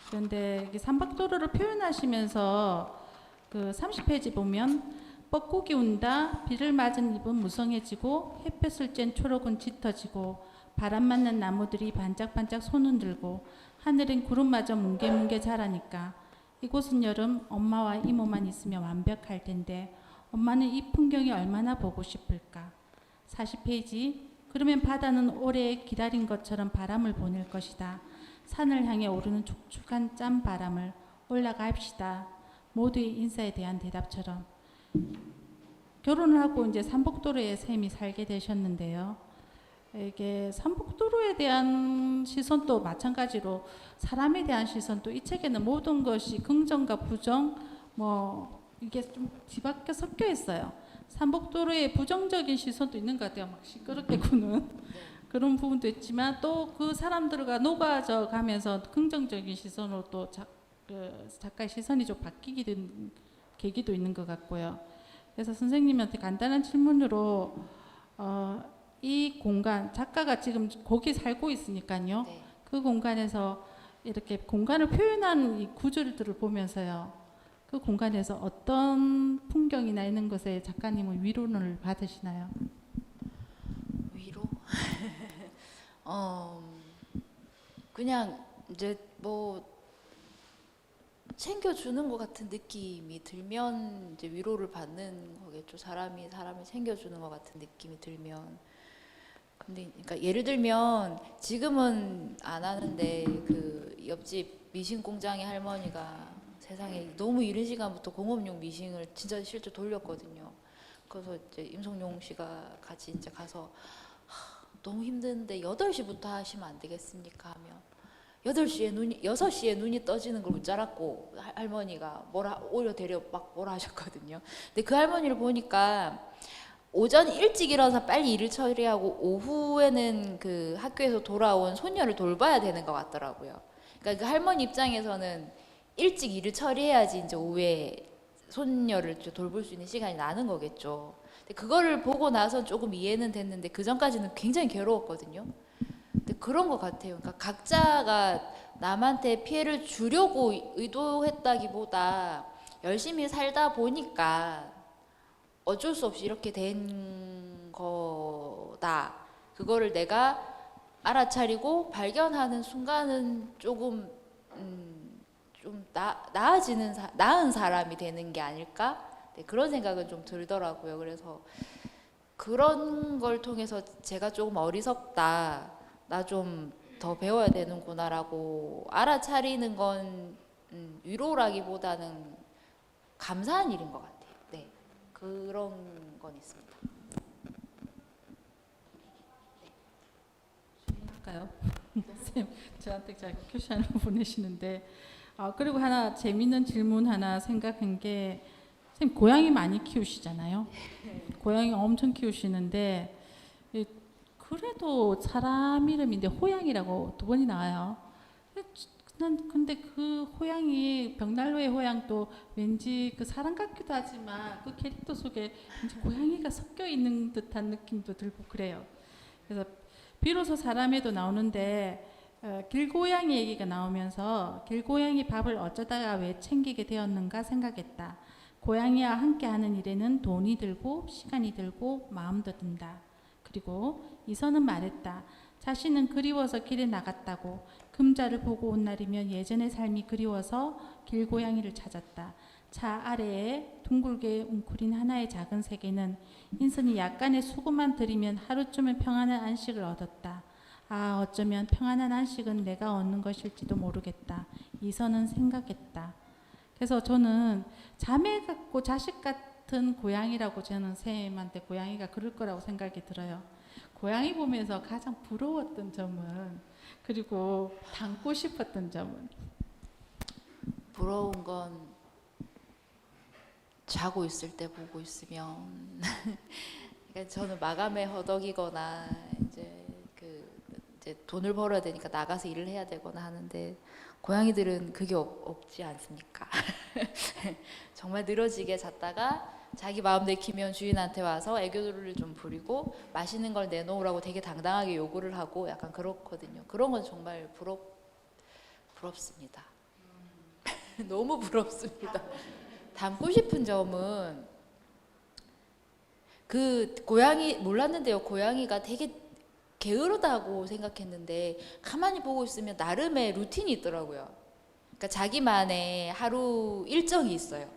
그런데 삼복도로를 표현하시면서 그 30페이지 보면 뻐꾸기 운다 비를 맞은 잎은 무성해지고 햇볕을 쬐는 초록은 짙어지고 바람 맞는 나무들이 반짝반짝 손은 들고 하늘엔 구름마저 뭉게뭉게 자라니까 이곳은 여름 엄마와 이모만 있으면 완벽할 텐데 엄마는 이 풍경이 얼마나 보고 싶을까. 40페이지 그러면 바다는 오래 기다린 것처럼 바람을 보낼 것이다. 산을 향해 오르는 촉촉한 짠 바람을 올라갑시다. 모두의 인사에 대한 대답처럼. 결혼을 하고 이제 삼복도로에 쌤이 살게 되셨는데요. 이게 삼복도로에 대한 시선도 마찬가지로 사람에 대한 시선도 이 책에는 모든 것이 긍정과 부정 뭐 이게 좀 뒤바뀌어 섞여 있어요. 삼복도로에 부정적인 시선도 있는 것 같아요. 막 시끄럽게 구는 그런 부분도 있지만 또 그 사람들과 녹아져 가면서 긍정적인 시선으로 또 작가의 시선이 좀 바뀌게 된 계기도 있는 것 같고요. 그래서 선생님한테 간단한 질문으로 이 공간, 작가가 지금 거기 살고 있으니까요. 네. 그 공간에서 이렇게 공간을 표현한 이 구절들을 보면서요. 그 공간에서 어떤 풍경이나 이런 것에 작가님은 위로를 받으시나요? 위로? 그냥 이제 뭐 챙겨주는 것 같은 느낌이 들면 이제 위로를 받는 거겠죠. 사람이 챙겨주는 것 같은 느낌이 들면. 근데 그러니까 예를 들면 지금은 안 하는데 그 옆집 미싱 공장의 할머니가 세상에 너무 이른 시간부터 공업용 미싱을 진짜 실제 돌렸거든요. 그래서 이제 임성용 씨가 같이 이제 가서 너무 힘든데 8시부터 하시면 안 되겠습니까 하면 6시에 눈이 떠지는 걸 못 자랐고 할머니가 오히려 뭐라 하셨거든요. 근데 그 할머니를 보니까 오전 일찍 일어나서 빨리 일을 처리하고 오후에는 그 학교에서 돌아온 손녀를 돌봐야 되는 것 같더라고요. 그러니까 그 할머니 입장에서는 일찍 일을 처리해야지 이제 오후에 손녀를 돌볼 수 있는 시간이 나는 거겠죠. 근데 그거를 보고 나서 조금 이해는 됐는데 그 전까지는 굉장히 괴로웠거든요. 근데 그런 것 같아요. 그러니까 각자가 남한테 피해를 주려고 의도했다기보다 열심히 살다 보니까 어쩔 수 없이 이렇게 된 거다. 그거를 내가 알아차리고 발견하는 순간은 조금 좀 나은 사람이 되는 게 아닐까? 네, 그런 생각은 좀 들더라고요. 그래서 그런 걸 통해서 제가 조금 어리석다. 나 좀 더 배워야 되는구나라고 알아차리는 건 위로라기보다는 감사한 일인 것 같아요. 네, 그런 건 있습니다. 할까요? 쌤, 저한테 자 큐션을 보내시는데 그리고 하나 재밌는 질문 하나 생각한 게 쌤 고양이 많이 키우시잖아요. 고양이 엄청 키우시는데 그래도 사람 이름인데 호양이라고 2번이 나와요. 근데 그 호양이 벽난로의 호양도 왠지 그 사람 같기도 하지만 그 캐릭터 속에 왠지 고양이가 섞여 있는 듯한 느낌도 들고 그래요. 그래서 비로소 사람에도 나오는데 길고양이 얘기가 나오면서 길고양이 밥을 어쩌다가 왜 챙기게 되었는가 생각했다. 고양이와 함께하는 일에는 돈이 들고 시간이 들고 마음도 든다. 그리고 이선은 말했다. 자신은 그리워서 길에 나갔다고. 금자를 보고 온 날이면 예전의 삶이 그리워서 길고양이를 찾았다. 차 아래에 둥글게 웅크린 하나의 작은 세계는 인선이 약간의 수고만 들이면 하루쯤은 평안한 안식을 얻었다. 아, 어쩌면 평안한 안식은 내가 얻는 것일지도 모르겠다. 이선은 생각했다. 그래서 저는 자매 같고 자식 같은 고양이라고 저는 쌤한테 고양이가 그럴 거라고 생각이 들어요. 고양이 보면서 가장 부러웠던 점은, 그리고 닮고 싶었던 점은? 부러운 건 자고 있을 때 보고 있으면 그러니까 저는 마감에 허덕이거나 이제 돈을 벌어야 되니까 나가서 일을 해야 되거나 하는데 고양이들은 그게 없지 않습니까? 정말 늘어지게 잤다가 자기 마음 내키면 주인한테 와서 애교를 좀 부리고 맛있는 걸 내놓으라고 되게 당당하게 요구를 하고 약간 그렇거든요. 그런 건 정말 부럽습니다. 너무 부럽습니다. 닮고 싶은 점은 그 고양이 몰랐는데요. 고양이가 되게 게으르다고 생각했는데 가만히 보고 있으면 나름의 루틴이 있더라고요. 그러니까 자기만의 하루 일정이 있어요.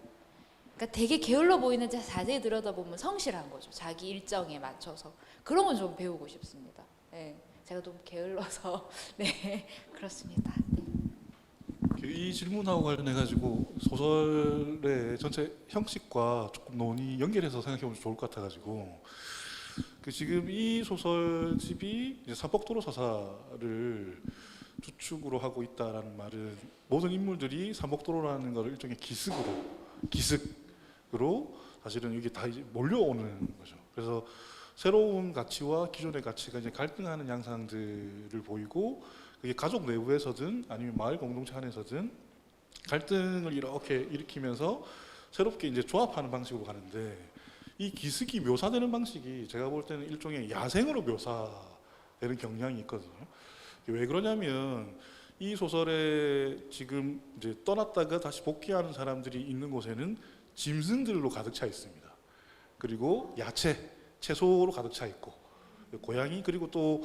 그러니까 되게 게을러 보이는데 자세히 들여다보면 성실한 거죠. 자기 일정에 맞춰서. 그런 건 좀 배우고 싶습니다. 네, 제가 좀 게을러서 네, 그렇습니다. 네. 이 질문하고 관련해 가지고 소설의 전체 형식과 조금 논의 연결해서 생각해 보면 좋을 것 같아 가지고 지금 이 소설집이 이제 삼복도로 서사를 주축으로 하고 있다라는 말은 모든 인물들이 삼복도로라는 것을 일종의 기습으로 사실은 이게 다 이제 몰려오는 거죠. 그래서 새로운 가치와 기존의 가치가 이제 갈등하는 양상들을 보이고, 그게 가족 내부에서든 아니면 마을 공동체 안에서든 갈등을 이렇게 일으키면서 새롭게 이제 조합하는 방식으로 가는데, 이 기슭이 묘사되는 방식이 제가 볼 때는 일종의 야생으로 묘사되는 경향이 있거든요. 왜 그러냐면 이 소설에 지금 이제 떠났다가 다시 복귀하는 사람들이 있는 곳에는 짐승들로 가득 차 있습니다. 그리고 야채, 채소로 가득 차 있고, 고양이, 그리고 또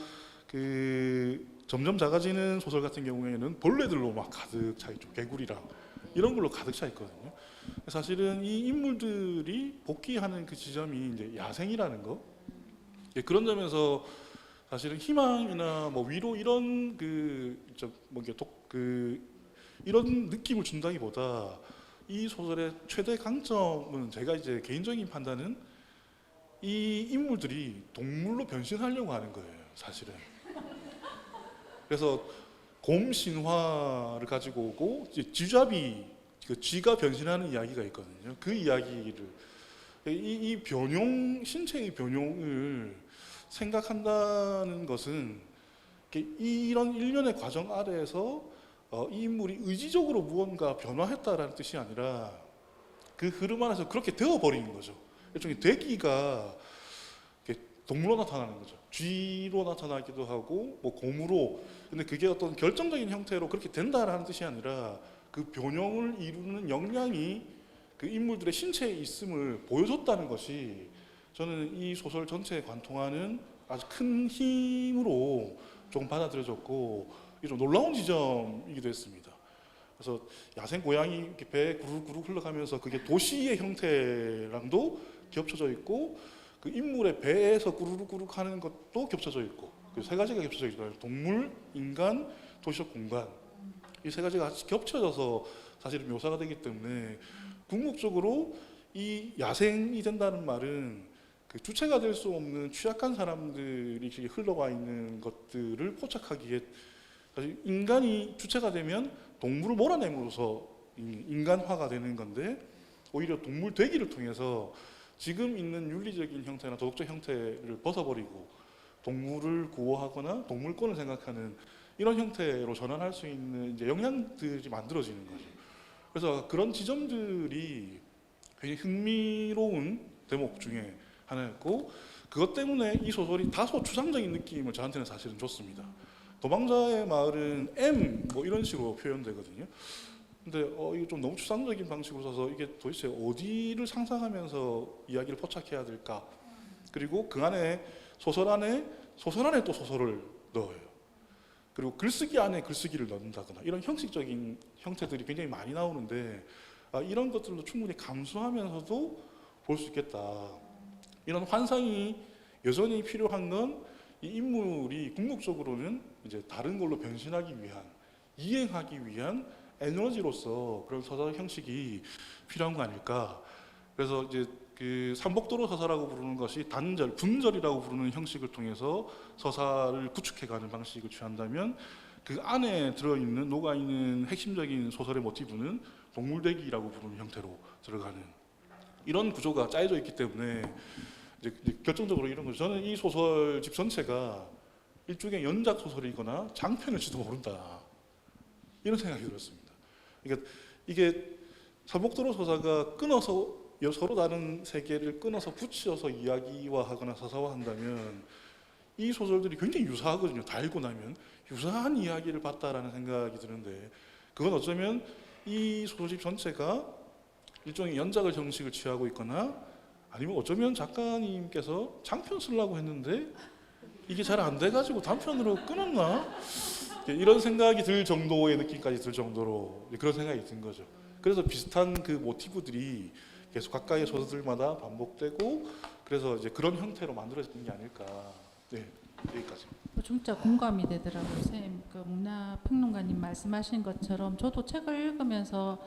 그 점점 작아지는 소설 같은 경우에는 벌레들로 막 가득 차 있죠. 개구리랑 이런 걸로 가득 차 있거든요. 사실은 이 인물들이 복귀하는 그 지점이 이제 야생이라는 거. 그런 점에서 사실은 희망이나 뭐 위로 이런 이런 느낌을 준다기보다 이 소설의 최대 강점은, 제가 이제 개인적인 판단은 이 인물들이 동물로 변신하려고 하는 거예요, 사실은. 그래서 곰 신화를 가지고 오고, 이제 쥐잡이, 그 쥐가 변신하는 이야기가 있거든요. 그 이야기를, 이 변용, 신체의 변용을 생각한다는 것은 이런 일련의 과정 아래에서 이 인물이 의지적으로 무언가 변화했다라는 뜻이 아니라 그 흐름 안에서 그렇게 되어버리는 거죠. 일종의 되기가 동물로 나타나는 거죠. 쥐로 나타나기도 하고 뭐 곰으로. 근데 그게 어떤 결정적인 형태로 그렇게 된다라는 뜻이 아니라 그 변형을 이루는 역량이 그 인물들의 신체에 있음을 보여줬다는 것이 저는 이 소설 전체에 관통하는 아주 큰 힘으로 조금 받아들여졌고, 이게 좀 놀라운 지점이기도 했습니다. 그래서 야생 고양이 이렇게 배에 구르구르 흘러가면서 그게 도시의 형태랑도 겹쳐져 있고, 그 인물의 배에서 꾸르륵꾸르륵 하는 것도 겹쳐져 있고, 그 세 가지가 겹쳐져 있어요. 동물, 인간, 도시적 공간. 이 세 가지가 같이 겹쳐져서 사실은 묘사가 되기 때문에 궁극적으로 이 야생이 된다는 말은 그 주체가 될 수 없는 취약한 사람들이 흘러가 있는 것들을 포착하기에, 사실 인간이 주체가 되면 동물을 몰아내므로써 인간화가 되는 건데, 오히려 동물 되기를 통해서 지금 있는 윤리적인 형태나 도덕적 형태를 벗어버리고 동물을 구호하거나 동물권을 생각하는 이런 형태로 전환할 수 있는 이제 영향들이 만들어지는 거죠. 그래서 그런 지점들이 굉장히 흥미로운 대목 중에 하나였고, 그것 때문에 이 소설이 다소 추상적인 느낌을 저한테는 사실은 줬습니다. 도망자의 마을은 M 뭐 이런 식으로 표현되거든요. 근데 이게 좀 너무 추상적인 방식으로 써서 이게 도대체 어디를 상상하면서 이야기를 포착해야 될까? 그리고 그 안에 소설 안에 또 소설을 넣어요. 그리고 글쓰기 안에 글쓰기를 넣는다거나 이런 형식적인 형태들이 굉장히 많이 나오는데, 이런 것들도 충분히 감수하면서도 볼 수 있겠다. 이런 환상이 여전히 필요한 건 이 인물이 궁극적으로는 이제 다른 걸로 변신하기 위한, 이행하기 위한 에너지로서 그런 서사 형식이 필요한 거 아닐까. 그래서 이제 그 삼복도로 서사라고 부르는 것이 단절, 분절이라고 부르는 형식을 통해서 서사를 구축해가는 방식을 취한다면, 그 안에 들어있는 녹아있는 핵심적인 소설의 모티브는 동물대기라고 부르는 형태로 들어가는 이런 구조가 짜여져 있기 때문에 이제 결정적으로 이런 거죠. 저는 이 소설집 전체가 일종의 연작 소설이거나 장편일지도 모른다, 이런 생각이 들었습니다. 그러니까 이게 삼복도로 서사가 끊어서 서로 다른 세계를 끊어서 붙여서 이야기화하거나 서사화한다면 이 소설들이 굉장히 유사하거든요. 다 읽고 나면 유사한 이야기를 봤다라는 생각이 드는데, 그건 어쩌면 이 소설집 전체가 일종의 연작을 형식을 취하고 있거나, 아니면 어쩌면 작가님께서 장편 쓰려고 했는데 이게 잘 안 돼가지고 단편으로 끊었나? 이런 생각이 들 정도의 느낌까지 들 정도로 그런 생각이 든 거죠. 그래서 비슷한 그 모티브들이 계속 가까이의 소설들마다 반복되고, 그래서 이제 그런 형태로 만들어지는 게 아닐까. 네, 여기까지. 진짜 공감이 되더라고요. 선생님, 그 문화평론가님 말씀하신 것처럼 저도 책을 읽으면서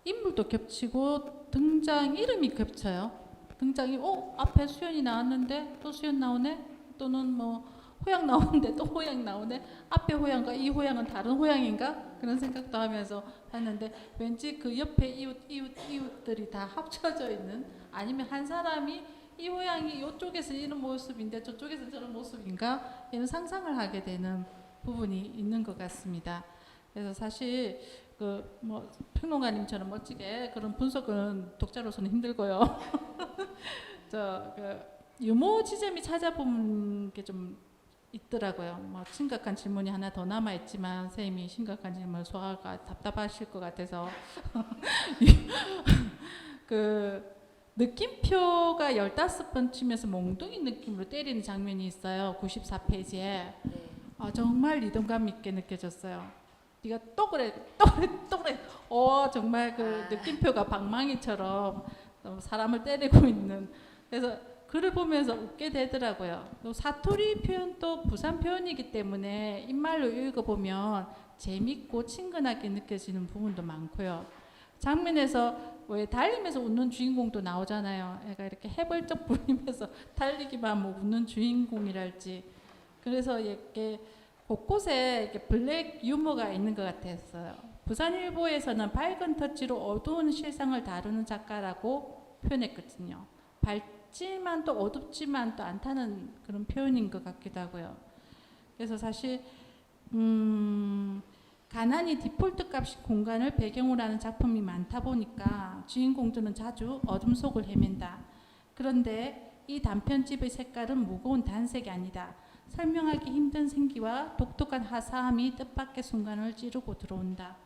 인물도 겹치고 등장 이름이 겹쳐요. 등장이 앞에 수연이 나왔는데 또 수연 나오네, 또는 뭐 호양 나오는데 또 호양 나오네, 앞에 호양과 이 호양은 다른 호양인가, 그런 생각도 하면서 봤는데, 왠지 그 옆에 이웃들이 다 합쳐져 있는, 아니면 한 사람이 이 이 모양이 이쪽에서 이런 모습인데 저쪽에서 저런 모습인가 이런 상상을 하게 되는 부분이 있는 것 같습니다. 그래서 사실 그 뭐 평론가님처럼 멋지게 그런 분석은 독자로서는 힘들고요. 그 유머 지점이 찾아보는 게 좀 있더라고요. 뭐 심각한 질문이 하나 더 남아 있지만 선생님이 심각한 질문을 소화가 답답하실 것 같아서 그 느낌표가 15번 치면서 몽둥이 느낌으로 때리는 장면이 있어요. 94페이지에. 정말 리듬감 있게 느껴졌어요. 네가 또 그래, 또 그래, 또 그래. 정말 그 느낌표가 방망이처럼 사람을 때리고 있는. 그래서 글을 보면서 웃게 되더라고요. 또 사투리 표현도 부산 표현이기 때문에 입말로 읽어보면 재밌고 친근하게 느껴지는 부분도 많고요. 장면에서 왜 달리면서 웃는 주인공도 나오잖아요. 애가 이렇게 해벌쩍 부리면서 달리기만 하면 웃는 주인공이랄지. 그래서 이렇게 곳곳에 이렇게 블랙 유머가 있는 것 같았어요. 부산일보에서는 밝은 터치로 어두운 실상을 다루는 작가라고 표현했거든요. 밝지만 또 어둡지만 또 않다는 그런 표현인 것 같기도 하고요. 그래서 사실 가난이 디폴트 값이 공간을 배경으로 하는 작품이 많다 보니까 주인공들은 자주 어둠 속을 헤맨다. 그런데 이 단편집의 색깔은 무거운 단색이 아니다. 설명하기 힘든 생기와 독특한 화사함이 뜻밖의 순간을 찌르고 들어온다.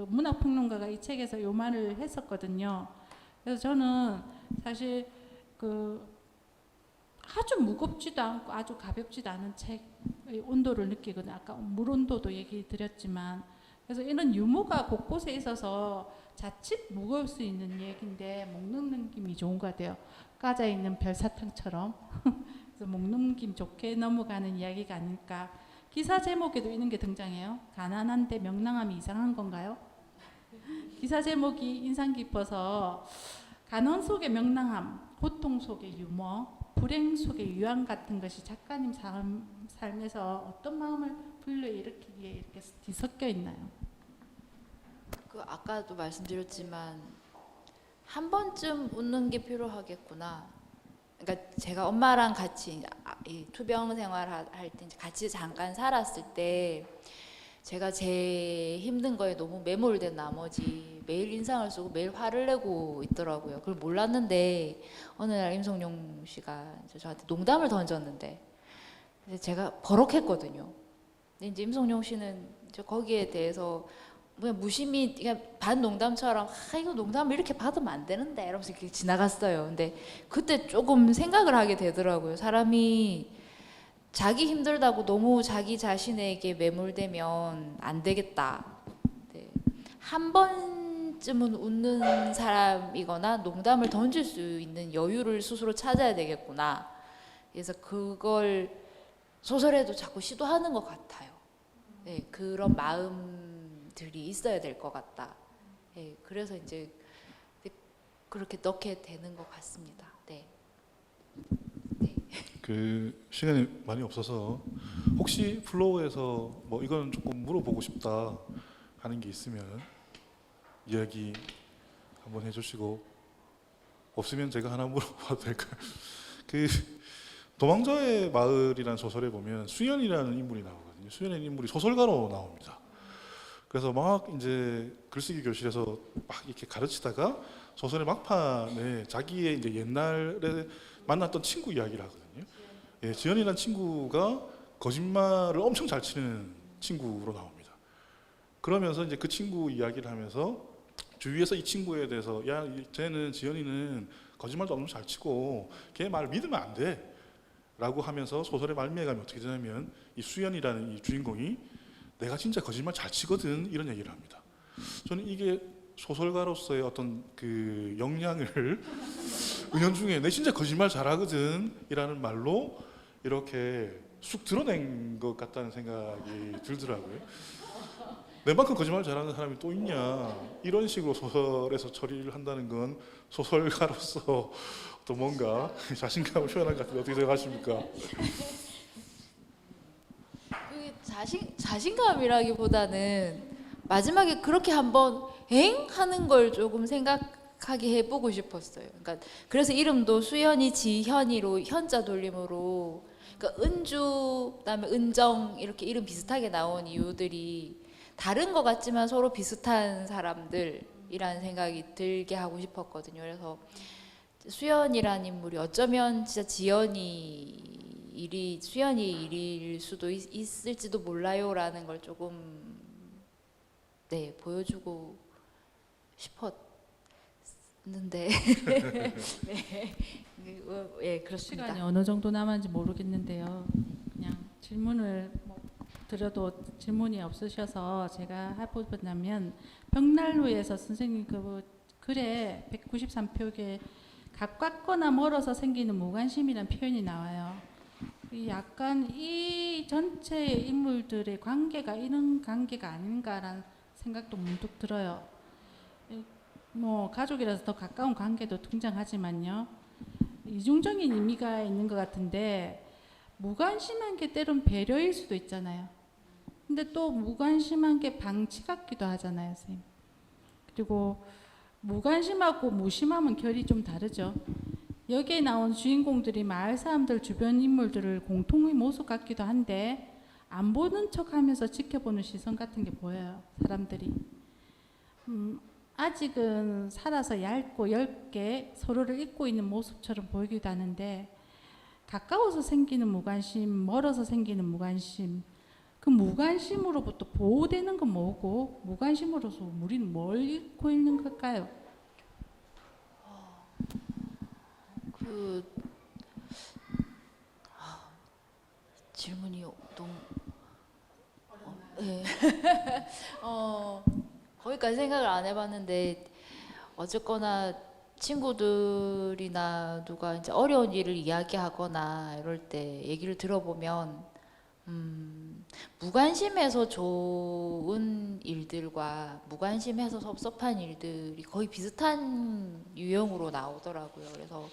문학 평론가가 이 책에서 요 말을 했었거든요. 그래서 저는 사실 아주 무겁지도 않고 아주 가볍지도 않은 책의 온도를 느끼거든요. 아까 물 온도도 얘기 드렸지만, 그래서 이런 유머가 곳곳에 있어서 자칫 무거울 수 있는 얘기인데 목 넘김이 좋은 것 같아요. 까져 있는 별사탕처럼. 그래서 목 넘김 좋게 넘어가는 이야기가 아닐까. 기사 제목에도 이런 게 등장해요. 가난한데 명랑함이 이상한 건가요? 기사 제목이 인상 깊어서 가난 속의 명랑함, 고통 속의 유머, 불행 속의 유한 같은 것이 작가님 삶에서 어떤 마음을 불러일으키기에 이렇게 뒤섞여 있나요? 아까도 말씀드렸지만 한 번쯤 웃는 게 필요하겠구나. 그러니까 제가 엄마랑 같이 이 투병 생활할 때 같이 잠깐 살았을 때 제가 제 힘든 거에 너무 매몰된 나머지 매일 인상을 쓰고 매일 화를 내고 있더라고요. 그걸 몰랐는데 어느 날 임성용 씨가 저한테 농담을 던졌는데 제가 버럭했거든요. 근데 이제 임성용 씨는 이제 거기에 대해서 그냥 무심히 그냥 반 농담처럼 이거 농담을 이렇게 받으면 안 되는데 이러면서 이렇게 지나갔어요. 근데 그때 조금 생각을 하게 되더라고요. 사람이 자기 힘들다고 너무 자기 자신에게 매몰되면 안 되겠다. 네. 한 번쯤은 웃는 사람이거나 농담을 던질 수 있는 여유를 스스로 찾아야 되겠구나. 그래서 그걸 소설에도 자꾸 시도하는 것 같아요. 네, 그런 마음들이 있어야 될 것 같다. 네, 그래서 이제 그렇게 넣게 되는 것 같습니다. 네. 그 시간이 많이 없어서 혹시 플로우에서 뭐 이건 조금 물어보고 싶다 하는 게 있으면 이야기 한번 해주시고 없으면 제가 하나 물어봐도 될까요? 그 도망자의 마을이라는 소설에 보면 수연이라는 인물이 나오거든요. 수연이라는 인물이 소설가로 나옵니다. 그래서 막 이제 글쓰기 교실에서 막 이렇게 가르치다가 소설의 막판에 자기의 이제 옛날에 만났던 친구 이야기를 하거든요. 예, 지연이라는 친구가 거짓말을 엄청 잘 치는 친구로 나옵니다. 그러면서 이제 그 친구 이야기를 하면서 주위에서 이 친구에 대해서 야, 쟤는 지연이는 거짓말도 엄청 잘 치고 걔 말 믿으면 안 돼. 라고 하면서 소설의 말미에가면 어떻게 되냐면 이 수연이라는 이 주인공이 내가 진짜 거짓말 잘 치거든 이런 얘기를 합니다. 저는 이게 소설가로서의 어떤 그 역량을 은연중에 내 진짜 거짓말 잘하거든 이라는 말로 이렇게 쑥 드러낸 것 같다는 생각이 들더라고요. 내만큼 거짓말 잘하는 사람이 또 있냐 이런 식으로 소설에서 처리를 한다는 건 소설가로서 또 뭔가 자신감을 표현한 것 같은데 어떻게 생각하십니까? 그게 자신감이라기보다는 마지막에 그렇게 한번 엥 하는 걸 조금 생각하게 비슷하게 해보고 싶었어요. 그러니까 그래서 이름도 수연이 지현이로 현자 돌림으로 그러니까 은주 그다음에 은정 이렇게 이름 비슷하게 나온 이유들이 다른 것 같지만 서로 비슷한 사람들이라는 생각이 들게 하고 싶었거든요. 그래서 수연이라는 인물이 어쩌면 진짜 수연이 일일 수도 있을지도 몰라요라는 걸 조금 보여주고 싶었는데 네, 그렇습니다. 시간이 어느 정도 남았는지 모르겠는데요. 그냥 질문을 드려도 질문이 없으셔서 제가 해보자면 벽난로에서 선생님 그 글에 193표에 가깝거나 멀어서 생기는 무관심이라는 표현이 나와요. 약간 이 전체 인물들의 관계가 이런 관계가 아닌가라는 생각도 문득 들어요. 뭐 가족이라서 더 가까운 관계도 등장하지만요. 이중적인 의미가 있는 것 같은데 무관심한 게 때론 배려일 수도 있잖아요. 근데 또 무관심한 게 방치 같기도 하잖아요, 선생님. 그리고 무관심하고 무심하면 결이 좀 다르죠. 여기에 나온 주인공들이 마을 사람들 주변 인물들을 공통의 모습 같기도 한데 안 보는 척하면서 지켜보는 시선 같은 게 보여요, 사람들이. 아직은 살아서 얇고 엷게 서로를 잊고 있는 모습처럼 보이기도 하는데 가까워서 생기는 무관심, 멀어서 생기는 무관심, 그 무관심으로부터 보호되는 건 뭐고 무관심으로서 우리는 뭘 잃고 있는 걸까요? 질문이 너무 네. 거기까지 생각을 안 해봤는데 어쨌거나 친구들이나 누가 이제 어려운 일을 이야기하거나 이럴 때 얘기를 들어보면 무관심해서 좋은 일들과 무관심해서 섭섭한 일들이 거의 비슷한 유형으로 나오더라고요. 그래서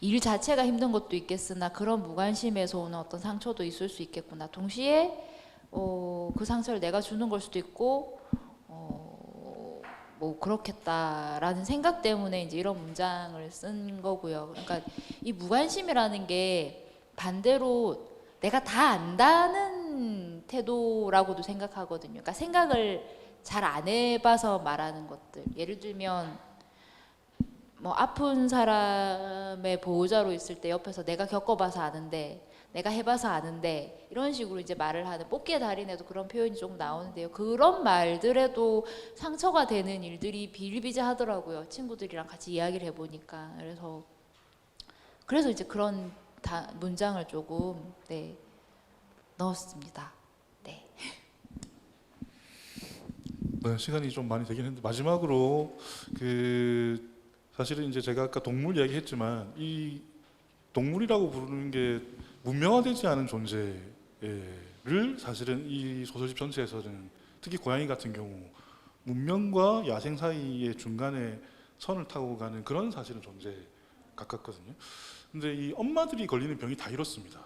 일 자체가 힘든 것도 있겠으나 그런 무관심에서 오는 어떤 상처도 있을 수 있겠구나. 동시에 그 상처를 내가 주는 걸 수도 있고 뭐 그렇겠다라는 생각 때문에 이제 이런 문장을 쓴 거고요. 그러니까 이 무관심이라는 게 반대로 내가 다 안다는 태도라고도 생각하거든요. 그러니까 생각을 잘 안 해봐서 말하는 것들. 예를 들면 뭐 아픈 사람의 보호자로 있을 때 옆에서 내가 겪어봐서 아는데, 내가 해봐서 아는데 이런 식으로 이제 말을 하는 뽑기의 달인에도 그런 표현이 조금 나오는데요. 그런 말들에도 상처가 되는 일들이 비일비재하더라고요. 친구들이랑 같이 이야기를 해보니까. 그래서 이제 그런 문장을 조금 넣었습니다. 네. 네, 시간이 좀 많이 되긴 했는데 마지막으로 사실은 이제 제가 아까 동물 이야기했지만 이 동물이라고 부르는 게 문명화되지 않은 존재를 사실은 이 소설집 전체에서는 특히 고양이 같은 경우 문명과 야생 사이의 중간에 선을 타고 가는 그런 사실은 존재에 가깝거든요. 근데 이 엄마들이 걸리는 병이 다 이렇습니다.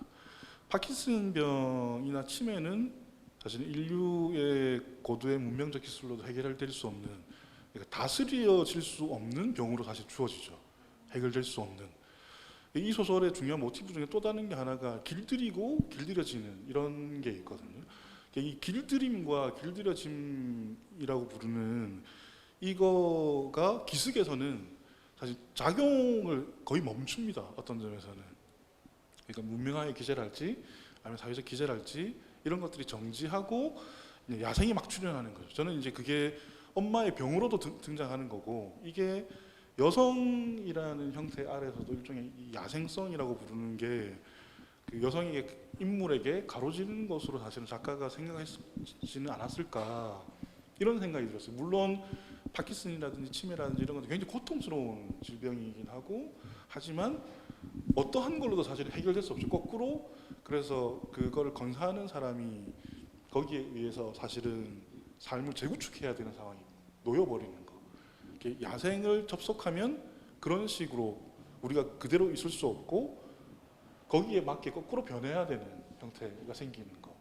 파킨슨 병이나 치매는 사실 인류의 고도의 문명적 기술로도 해결될 수 없는, 그러니까 다스려질 수 없는 병으로 사실 주어지죠. 해결될 수 없는. 이 소설의 중요한 모티브 중에 또 다른 게 하나가 길들이고 길들여지는 이런 게 있거든요. 이 길들임과 길들여짐이라고 부르는 이거가 기슭에서는 사실 작용을 거의 멈춥니다. 어떤 점에서는. 그러니까 문명화의 기제랄지 아니면 사회적 기제랄지 이런 것들이 정지하고 야생이 막 출현하는 거죠. 저는 이제 그게 엄마의 병으로도 등장하는 거고, 이게 여성이라는 형태 아래서도 일종의 야생성이라고 부르는 게 그 여성에게 인물에게 가로지는 것으로 사실은 작가가 생각하지는 않았을까 이런 생각이 들었어요. 물론 파킨슨이라든지 치매라든지 이런 것도 굉장히 고통스러운 질병이긴 하고, 하지만 어떠한 걸로도 사실 해결될 수 없죠. 거꾸로 그래서 그거를 건사하는 사람이 거기에 의해서 사실은 삶을 재구축해야 되는 상황이 놓여버리는 거. 야생을 접속하면 그런 식으로 우리가 그대로 있을 수 없고 거기에 맞게 거꾸로 변해야 되는 형태가 생기는 거.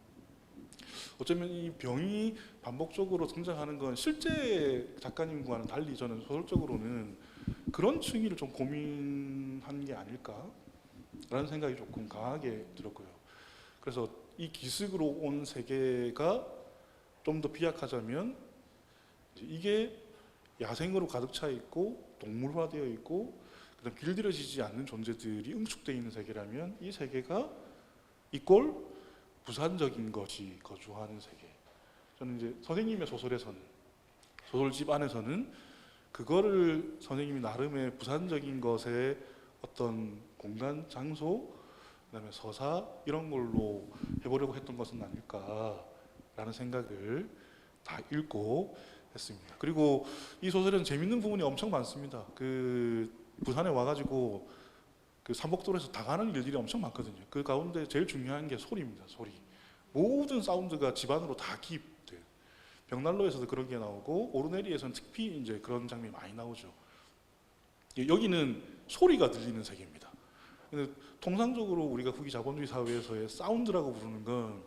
어쩌면 이 병이 반복적으로 등장하는 건 실제 작가님과는 달리 저는 소설적으로는 그런 층위를 좀 고민한 게 아닐까라는 생각이 조금 강하게 들었고요. 그래서 이 기슭으로 온 세계가 좀 더 비약하자면 이게 야생으로 가득 차 있고 동물화되어 있고 그다음 길들여지지 않는 존재들이 응축되어 있는 세계라면 이 세계가 이꼴 부산적인 것이 거주하는 세계. 저는 이제 선생님의 소설에서는 소설집 안에서는 그거를 선생님이 나름의 부산적인 것의 어떤 공간, 장소, 그다음에 서사 이런 걸로 해보려고 했던 것은 아닐까라는 생각을 다 읽고 했습니다. 그리고 이 소설에는 재밌는 부분이 엄청 많습니다. 그 부산에 와가지고 그 삼복도로에서 당하는 일들이 엄청 많거든요. 그 가운데 제일 중요한 게 소리입니다. 소리. 모든 사운드가 집안으로 다 기입돼요. 벽난로에서도 그런 게 나오고 오르내리에서는 특히 이제 그런 장면이 많이 나오죠. 여기는 소리가 들리는 세계입니다. 근데 통상적으로 우리가 후기 자본주의 사회에서의 사운드라고 부르는 건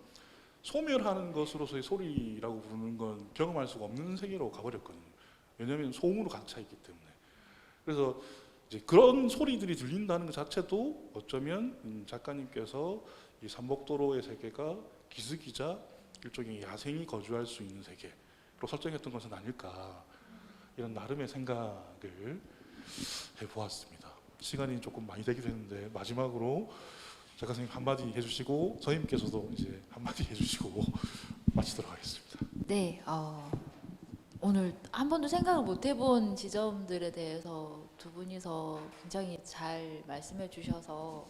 소멸하는 것으로서의 소리라고 부르는 건 경험할 수가 없는 세계로 가버렸거든요. 왜냐하면 소음으로 가득 차 있기 때문에. 그래서 이제 그런 소리들이 들린다는 것 자체도 어쩌면 작가님께서 이 삼복도로의 세계가 기슭이자 일종의 야생이 거주할 수 있는 세계로 설정했던 것은 아닐까 이런 나름의 생각을 해보았습니다. 시간이 조금 많이 되기도 했는데 마지막으로 작가 선생님 한마디 해주시고 선생님께서도 이제 한마디 해주시고 마치도록 하겠습니다. 네, 오늘 한 번도 생각을 못 해본 지점들에 대해서 두 분이서 굉장히 잘 말씀해 주셔서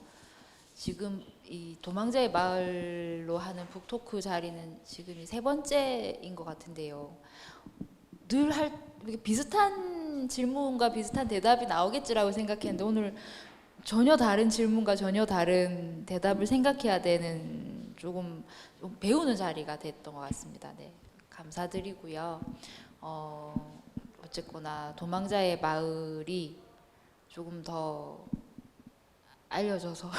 지금 이 도망자의 마을로 하는 북토크 자리는 지금이 3번째인 것 같은데요. 늘 비슷한 질문과 비슷한 대답이 나오겠지라고 생각했는데 오늘 전혀 다른 질문과 전혀 다른 대답을 생각해야 되는 조금 배우는 자리가 됐던 것 같습니다. 네, 감사드리고요. 어쨌거나 도망자의 마을이 조금 더 알려져서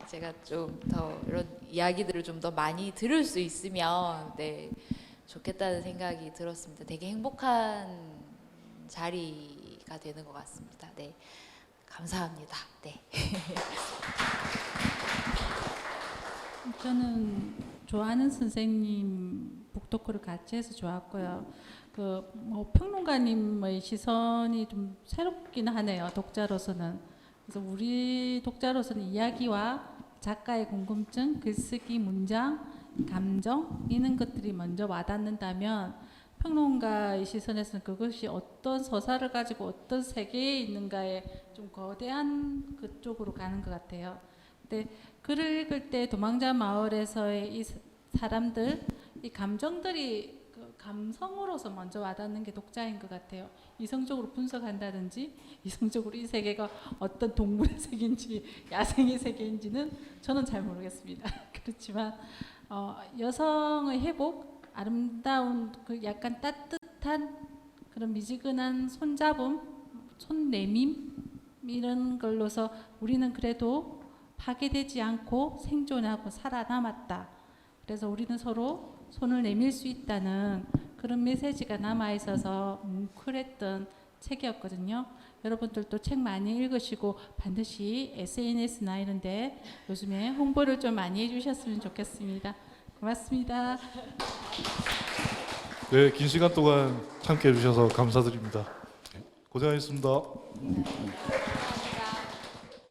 제가 좀 더 이런 이야기들을 좀 더 많이 들을 수 있으면 좋겠다는 생각이 들었습니다. 되게 행복한 자리가 되는 것 같습니다. 네, 감사합니다. 네. 저는 좋아하는 선생님 북토크를 같이 해서 좋았고요. 평론가님의 시선이 좀 새롭긴 하네요. 독자로서는. 그래서 우리 독자로서는 이야기와 작가의 궁금증, 글쓰기, 문장, 감정 이런 것들이 먼저 와닿는다면 평론가의 시선에서는 그것이 어떤 서사를 가지고 어떤 세계에 있는가에 좀 거대한 그쪽으로 가는 것 같아요. 근데 글을 읽을 때 도망자 마을에서의 이 사람들, 이 감정들이 감성으로서 먼저 와닿는 게 독자인 것 같아요. 이성적으로 분석한다든지 이성적으로 이 세계가 어떤 동물의 세계인지 야생의 세계인지는 저는 잘 모르겠습니다. 그렇지만 여성의 회복, 아름다운 그 약간 따뜻한 그런 미지근한 손잡음, 손내밈 이런 걸로서 우리는 그래도 파괴되지 않고 생존하고 살아남았다. 그래서 우리는 서로 손을 내밀 수 있다는 그런 메시지가 남아있어서 뭉클했던 책이었거든요. 여러분들도 책 많이 읽으시고 반드시 SNS나 이런 데 요즘에 홍보를 좀 많이 해주셨으면 좋겠습니다. 고맙습니다. 네, 긴 시간 동안 함께해 주셔서 감사드립니다. 고생하셨습니다.